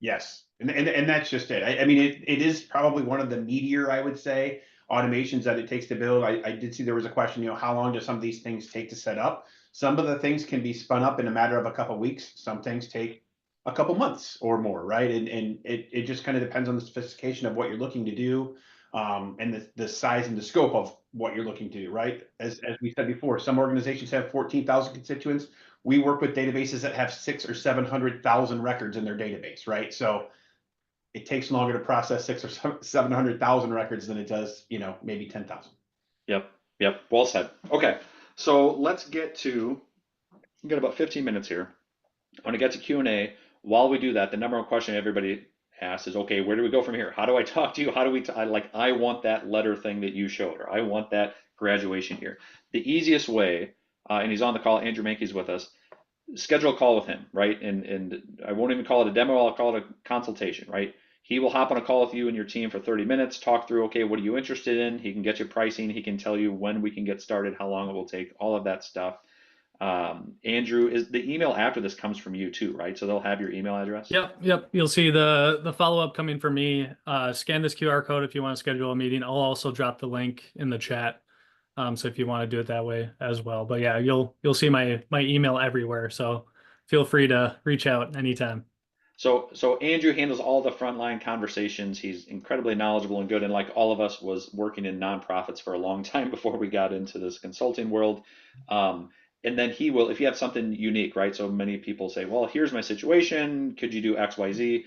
Yes, and that's just it. I mean, it is probably one of the meatier, I would say, automations that it takes to build. I did see there was a question, how long do some of these things take to set up? Some of the things can be spun up in a matter of a couple of weeks. Some things take a couple months or more, right? And it just kind of depends on the sophistication of what you're looking to do, and the size and the scope of what you're looking to do, right? As we said before, some organizations have 14,000 constituents. We work with databases that have 600,000 or 700,000 records in their database, right? So it takes longer to process 600,000 or 700,000 records than it does, maybe 10,000. Yep. Well said. Okay, so let's get to. We've got about 15 minutes here. I want to get to Q&A. While we do that, the number one question everybody asks is, okay, where do we go from here? How do I talk to you? How do we? I want that letter thing that you showed, or I want that graduation here. The easiest way, and he's on the call. Andrew Menke's with us. Schedule a call with him, right? And I won't even call it a demo. I'll call it a consultation, right? He will hop on a call with you and your team for 30 minutes, talk through, okay, what are you interested in? He can get you pricing. He can tell you when we can get started, how long it will take, all of that stuff. Andrew, is the email after this comes from you too, right? So they'll have your email address? Yep. You'll see the follow-up coming from me. Scan this QR code if you want to schedule a meeting. I'll also drop the link in the chat. So if you want to do it that way as well. But yeah, you'll see my email everywhere. So feel free to reach out anytime. So Andrew handles all the frontline conversations. He's incredibly knowledgeable and good, and like all of us, was working in nonprofits for a long time before we got into this consulting world. And then he will, if you have something unique, right? So many people say, well, here's my situation. Could you do X, Y, Z?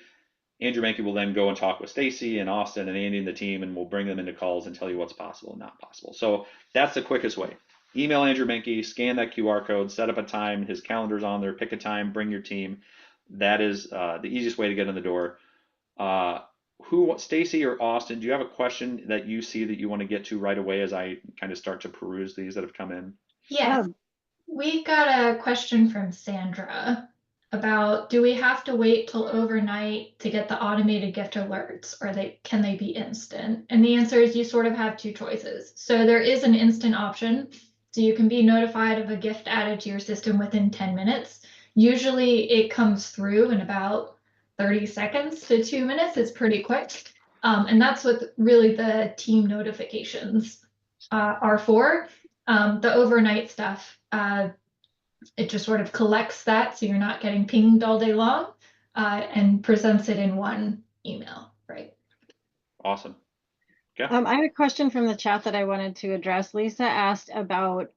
Andrew Menke will then go and talk with Stacy and Austen and Andy and the team, and we'll bring them into calls and tell you what's possible and not possible. So that's the quickest way. Email Andrew Menke, scan that QR code, set up a time. His calendar's on there. Pick a time, bring your team. That is the easiest way to get in the door. Stacy or Austen, do you have a question that you see that you want to get to right away as I kind of start to peruse these that have come in? Yes. We got a question from Sandra about, do we have to wait till overnight to get the automated gift alerts, or can they be instant? And the answer is you sort of have two choices. So there is an instant option. So you can be notified of a gift added to your system within 10 minutes. Usually it comes through in about 30 seconds to 2 minutes. It's pretty quick. And that's what really the team notifications are for. The overnight stuff, it just sort of collects that, so you're not getting pinged all day long, and presents it in one email, right? Awesome. I had a question from the chat that I wanted to address. Lisa asked about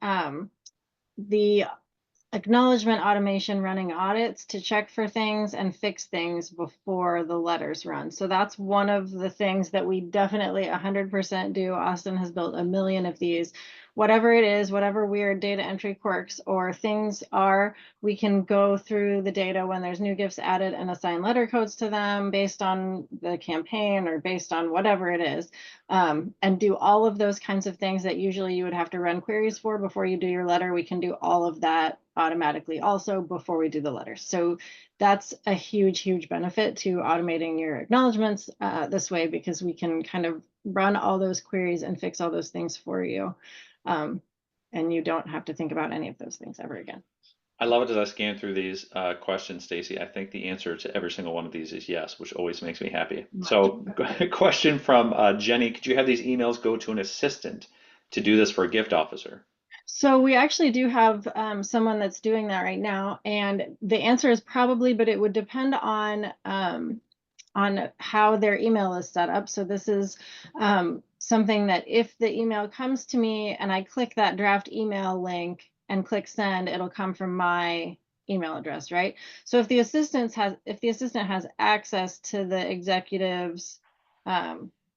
the acknowledgement automation running audits to check for things and fix things before the letters run. So that's one of the things that we definitely 100% do. Austen has built a million of these. Whatever it is, whatever weird data entry quirks or things are, we can go through the data when there's new gifts added and assign letter codes to them based on the campaign or based on whatever it is, and do all of those kinds of things that usually you would have to run queries for before you do your letter. We can do all of that automatically also before we do the letters. So that's a huge benefit to automating your acknowledgements this way, because we can kind of run all those queries and fix all those things for you. And and you don't have to think about any of those things ever again. I love it as I scan through these questions, Stacy. I think the answer to every single one of these is yes, which always makes me happy. So, question from Jenny: could you have these emails go to an assistant to do this for a gift officer? So we actually do have someone that's doing that right now, and the answer is probably, but it would depend on how their email is set up. So this is something that if the email comes to me and I click that draft email link and click send, it'll come from my email address, right? So if the assistant has access to the executive's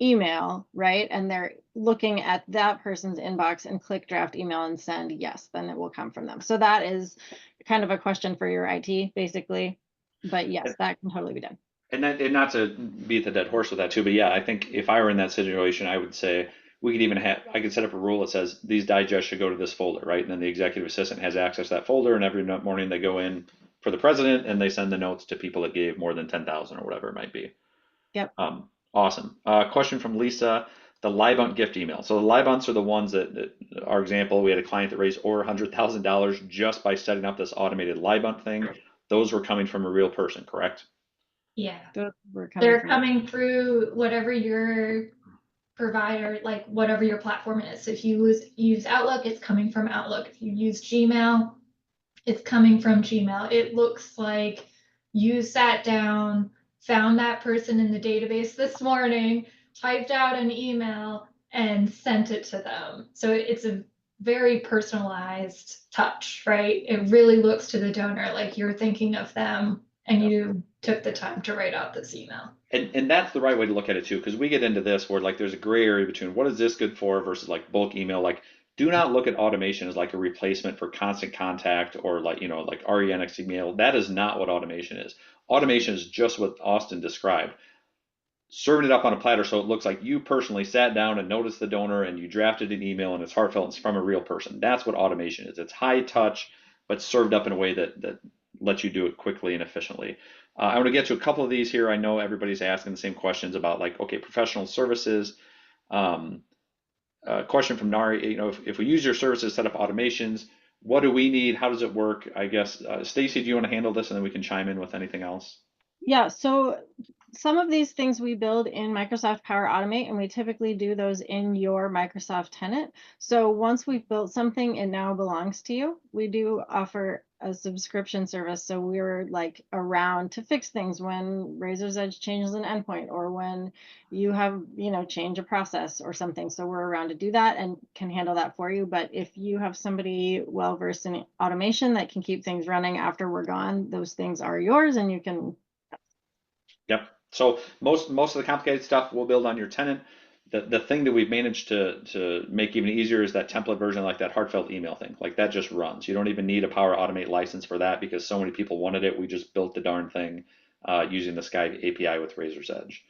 email, right, and they're looking at that person's inbox and click draft email and send, yes, then it will come from them. So that is kind of a question for your IT, basically. But yes, that can totally be done. And not to beat the dead horse with that too, but yeah, I think if I were in that situation, I would say we could even I could set up a rule that says these digests should go to this folder, right? And then the executive assistant has access to that folder, and every morning they go in for the president and they send the notes to people that gave more than 10,000 or whatever it might be. Yep. Awesome. Question from Lisa: the Libunt gift email. So the Libunts are the ones that our example, we had a client that raised over $100,000 just by setting up this automated Libunt thing. Those were coming from a real person, correct? Yeah. They're coming through whatever your provider, like whatever your platform is. So if you use Outlook, it's coming from Outlook. If you use Gmail, it's coming from Gmail. It looks like you sat down, found that person in the database this morning, typed out an email, and sent it to them. So it's a very personalized touch, right? It really looks to the donor like you're thinking of them and you took the time to write out this email. And that's the right way to look at it too, because we get into this where like there's a gray area between what is this good for versus like bulk email. Like, do not look at automation as like a replacement for constant contact or like, like RENX email. That is not what automation is. Automation is just what Austen described. Serving it up on a platter so it looks like you personally sat down and noticed the donor and you drafted an email and it's heartfelt and it's from a real person. That's what automation is. It's high touch, but served up in a way that lets you do it quickly and efficiently. I want to get to a couple of these here. I know everybody's asking the same questions about like, okay, professional services. Question from Nari, if we use your services, set up automations, what do we need? How does it work? I guess, Stacy, do you want to handle this and then we can chime in with anything else? Yeah, so some of these things we build in Microsoft Power Automate, and we typically do those in your Microsoft tenant. So once we've built something, it now belongs to you. We do offer a subscription service, so we're like around to fix things when Razor's Edge changes an endpoint or when you have, change a process or something. So we're around to do that and can handle that for you. But if you have somebody well-versed in automation that can keep things running after we're gone, those things are yours and you can. Yep. So most of the complicated stuff we'll build on your tenant. The thing that we've managed to make even easier is that template version, like that heartfelt email thing. Like that just runs. You don't even need a Power Automate license for that because so many people wanted it. We just built the darn thing using the Sky API with Razor's Edge.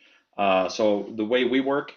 So the way we work,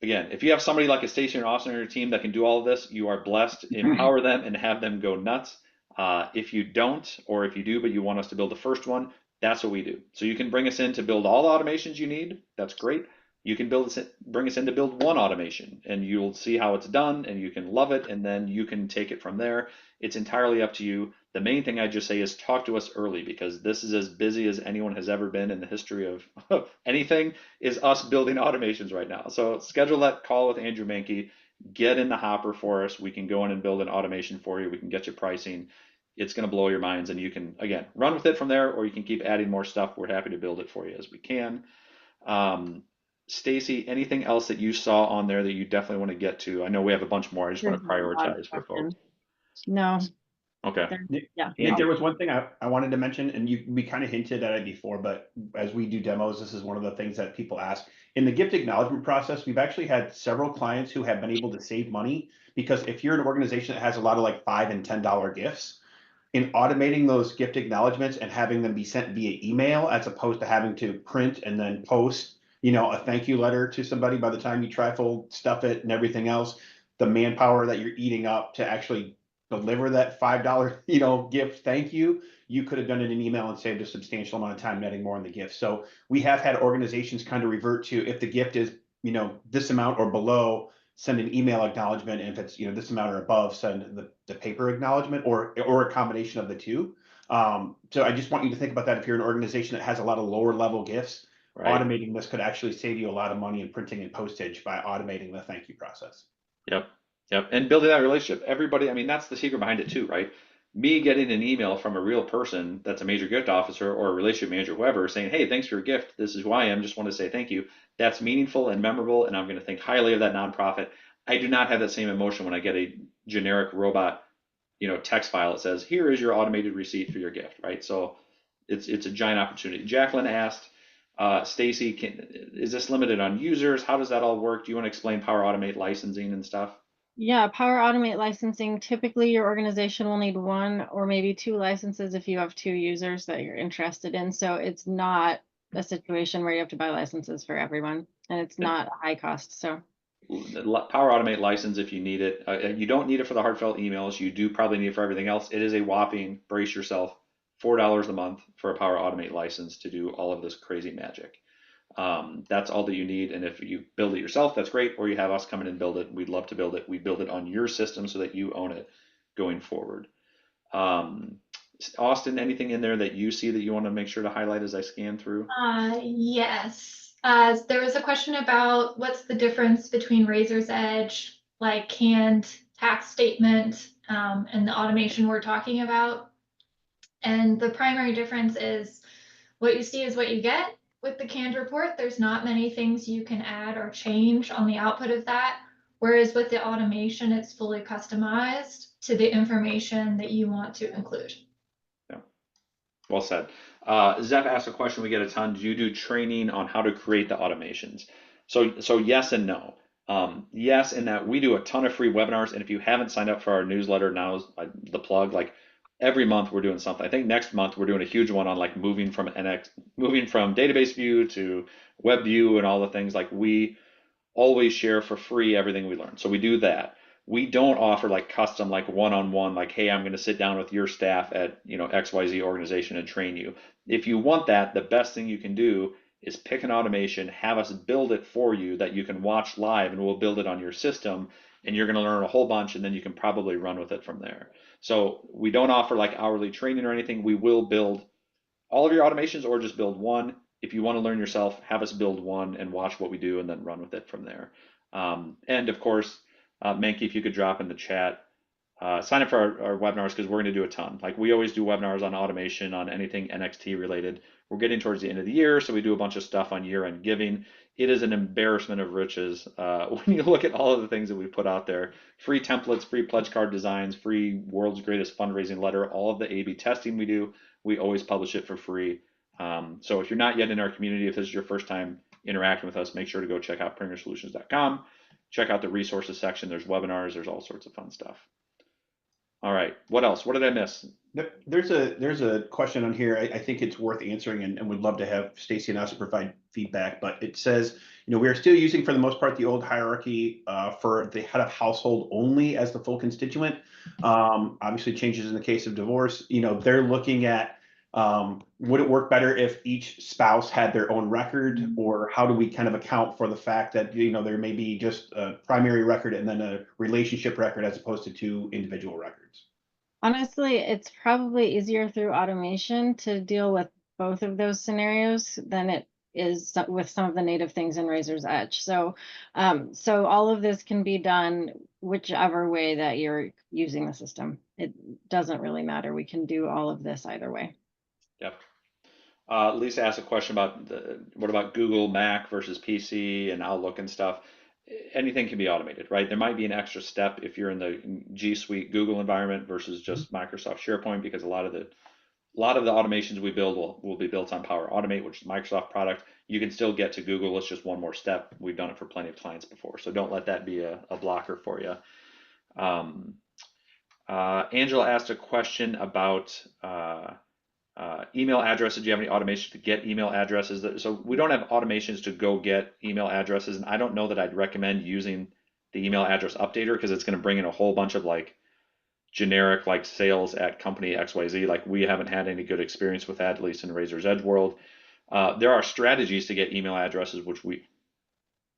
again, if you have somebody like a Stacy or Austen on your team that can do all of this, you are blessed. Empower them and have them go nuts. If you don't, or if you do, but you want us to build the first one, that's what we do. So you can bring us in to build all the automations you need. That's great. You can bring us in to build one automation and you'll see how it's done and you can love it and then you can take it from there. It's entirely up to you. The main thing I just say is talk to us early because this is as busy as anyone has ever been in the history of anything is us building automations right now. So schedule that call with Andrew Menke, get in the hopper for us. We can go in and build an automation for you. We can get you pricing. It's going to blow your minds and you can, again, run with it from there or you can keep adding more stuff. We're happy to build it for you as we can. Stacy, anything else that you saw on there that you definitely want to get to? I know we have a bunch more. I just want to prioritize for folks. No. Okay. Nick, Yeah. there was one thing I wanted to mention, and we kind of hinted at it before, but as we do demos, this is one of the things that people ask. In the gift acknowledgement process, we've actually had several clients who have been able to save money because if you're an organization that has a lot of like $5 and $10 gifts, in automating those gift acknowledgements and having them be sent via email as opposed to having to print and then post a thank you letter to somebody by the time you trifold stuff it and everything else, the manpower that you're eating up to actually deliver that $5, gift thank you, you could have done it in an email and saved a substantial amount of time netting more on the gift. So we have had organizations kind of revert to if the gift is, this amount or below, send an email acknowledgement, and if it's this amount or above, send the paper acknowledgement, or a combination of the two. So I just want you to think about that. If you're an organization that has a lot of lower level gifts, Right. automating this could actually save you a lot of money in printing and postage by automating the thank you process. Yep. Yep. And building that relationship. Everybody, I mean, that's the secret behind it too, right? Me getting an email from a real person that's a major gift officer or a relationship manager, whoever, saying, hey, thanks for your gift. This is who I am. Just want to say thank you. That's meaningful and memorable, and I'm going to think highly of that nonprofit. I do not have that same emotion when I get a generic robot, text file that says, here is your automated receipt for your gift, right? So it's a giant opportunity. Jacqueline asked, Stacy, is this limited on users? How does that all work? Do you want to explain Power Automate licensing and stuff? Yeah, Power Automate licensing, typically your organization will need 1 or maybe 2 licenses if you have 2 users that you're interested in. So it's not a situation where you have to buy licenses for everyone, and it's not a high cost. So Power Automate license if you need it. You don't need it for the heartfelt emails. You do probably need it for everything else. It is a whopping, brace yourself, $4 a month for a Power Automate license to do all of this crazy magic. That's all that you need. And if you build it yourself, that's great. Or you have us come in and build it. We'd love to build it. We build it on your system so that you own it going forward. Austen, anything in there that you see that you want to make sure to highlight as I scan through? Yes. There was a question about what's the difference between Razor's Edge, like canned tax statement, and the automation we're talking about. And the primary difference is what you see is what you get. With the canned report, there's not many things you can add or change on the output of that. Whereas with the automation, it's fully customized to the information that you want to include. Yeah. Well said. Zeph asked a question we get a ton. Do you do training on how to create the automations? So yes and no. Yes, in that we do a ton of free webinars, and if you haven't signed up for our newsletter, now is the plug. Like every month we're doing something. I think next month we're doing a huge one on like moving from database view to web view and all the things. Like we always share for free everything we learn. So we do that. We don't offer like custom, like one-on-one, like, hey, I'm going to sit down with your staff at XYZ organization and train you. If you want that, the best thing you can do is pick an automation, have us build it for you that you can watch live, and we'll build it on your system, and you're going to learn a whole bunch, and then you can probably run with it from there. So we don't offer like hourly training or anything. We will build all of your automations or just build one. If you want to learn yourself, have us build one and watch what we do and then run with it from there. And of course, Menke, if you could drop in the chat, sign up for our webinars because we're going to do a ton. Like we always do webinars on automation, on anything NXT related. We're getting towards the end of the year, so we do a bunch of stuff on year-end giving. It is an embarrassment of riches when you look at all of the things that we put out there. Free templates, free pledge card designs, free world's greatest fundraising letter, all of the A/B testing we do. We always publish it for free. So if you're not yet in our community, if this is your first time interacting with us, make sure to go check out prengersolutions.com. Check out the resources section. There's webinars. There's all sorts of fun stuff. All right. What else? What did I miss? There's a question on here. I think it's worth answering, and would love to have Stacy and us provide feedback. But it says, we are still using for the most part the old hierarchy for the head of household only as the full constituent. Obviously, changes in the case of divorce. They're looking at would it work better if each spouse had their own record, or how do we kind of account for the fact that there may be just a primary record and then a relationship record as opposed to 2 individual records? honestly, it's probably easier through automation to deal with both of those scenarios than it is with some of the native things in Razor's Edge. So all of this can be done whichever way that you're using the system. It doesn't really matter. We can do all of this either way. Yep. Lisa asked a question about what about Google Mac versus PC and Outlook and stuff. Anything can be automated, right? There might be an extra step if you're in the G Suite Google environment versus just Microsoft SharePoint, because a lot of the automations we build will be built on Power Automate, which is a Microsoft product. You can still get to Google. It's just one more step. We've done it for plenty of clients before, so don't let that be a blocker for you. Angela asked a question about email addresses. Do you have any automation to get email addresses? So we don't have automations to go get email addresses, and I don't know that I'd recommend using the email address updater because it's going to bring in a whole bunch of like generic like sales at company XYZ. Like we haven't had any good experience with that, at least in Razor's Edge world. There are strategies to get email addresses, which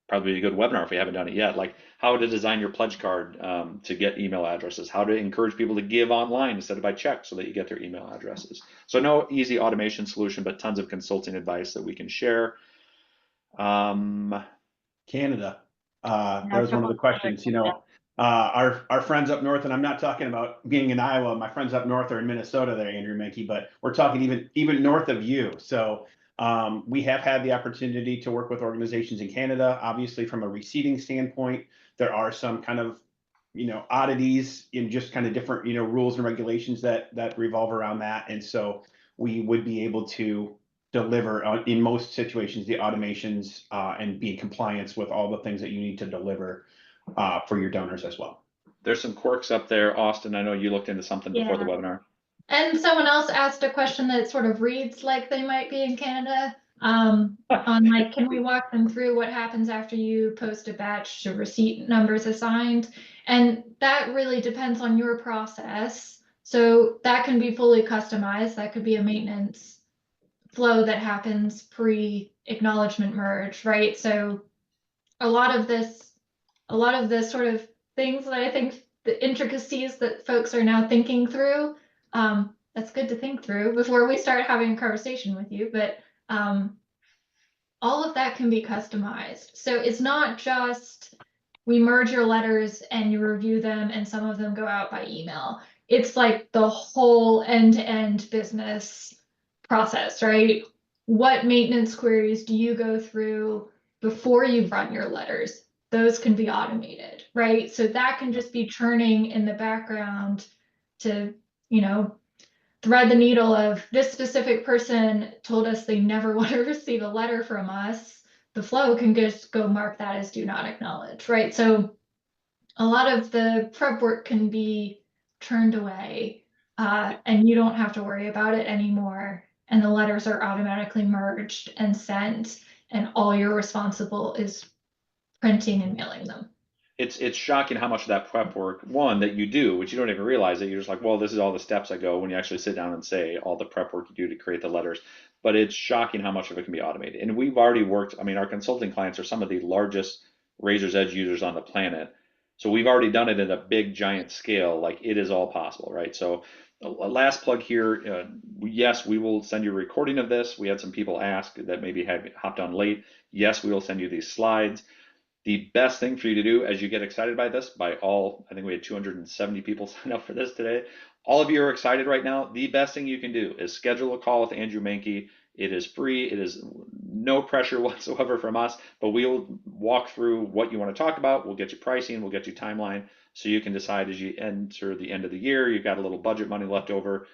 probably a good webinar if we haven't done it yet, like how to design your pledge card to get email addresses, how to encourage people to give online instead of by check so that you get their email addresses. So no easy automation solution, but tons of consulting advice that we can share. Canada. That was one of the questions, our friends up north, and I'm not talking about being in Iowa, my friends up north are in Minnesota there, Andrew Menke, but we're talking even north of you. So we have had the opportunity to work with organizations in Canada. Obviously, from a receipting standpoint, there are some kind of oddities in just kind of different rules and regulations that revolve around that. And so we would be able to deliver in most situations the automations and be in compliance with all the things that you need to deliver for your donors as well. There's some quirks up there. Austen, I know you looked into something before the webinar. And someone else asked a question that sort of reads like they might be in Canada. On like, can we walk them through what happens after you post a batch to receipt numbers assigned? And that really depends on your process. So that can be fully customized. That could be a maintenance flow that happens pre-acknowledgement merge, right? So a lot of this sort of things that I think the intricacies that folks are now thinking through, that's good to think through before we start having a conversation with you, but all of that can be customized. So it's not just we merge your letters and you review them and some of them go out by email. It's like the whole end-to-end business process, right? What maintenance queries do you go through before you run your letters? Those can be automated, right? So that can just be churning in the background to, thread the needle of this specific person told us they never want to receive a letter from us. The flow can just go mark that as do not acknowledge, right? So a lot of the prep work can be turned away and you don't have to worry about it anymore. And the letters are automatically merged and sent, and all you're responsible is printing and mailing them. It's shocking how much of that prep work, one, that you do, which you don't even realize that you're just like, well, this is all the steps I go when you actually sit down and say all the prep work you do to create the letters. But it's shocking how much of it can be automated. And we've already worked, I mean, our consulting clients are some of the largest Razor's Edge users on the planet. So we've already done it at a big, giant scale. Like it is all possible, right? So last plug here, yes, we will send you a recording of this. We had some people ask that maybe had hopped on late. Yes, we will send you these slides. The best thing for you to do as you get excited by this, I think we had 270 people sign up for this today. All of you are excited right now. The best thing you can do is schedule a call with Andrew Menke. It is free. It is no pressure whatsoever from us, but we'll walk through what you want to talk about. We'll get you pricing. We'll get you timeline so you can decide as you enter the end of the year, you've got a little budget money left over.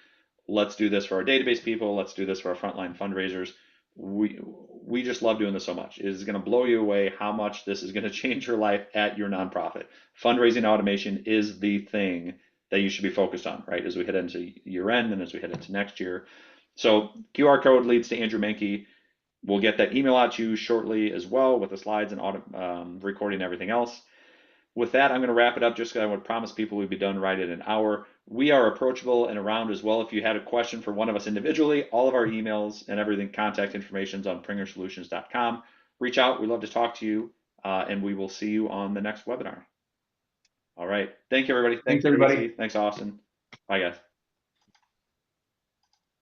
Let's do this for our database people. Let's do this for our frontline fundraisers. We just love doing this so much. It is going to blow you away how much this is going to change your life at your nonprofit. Fundraising automation is the thing that you should be focused on, right? As we head into year end and as we head into next year. So QR code leads to Andrew Menke. We'll get that email out to you shortly as well with the slides and recording and everything else. With that, I'm going to wrap it up just because I would promise people we'd be done right in an hour. We are approachable and around as well. If you had a question for one of us individually, all of our emails and everything, contact information is on prengersolutions.com. Reach out. We'd love to talk to you, and we will see you on the next webinar. All right. Thank you, everybody. Thanks everybody. Thanks, Austen. Bye, guys.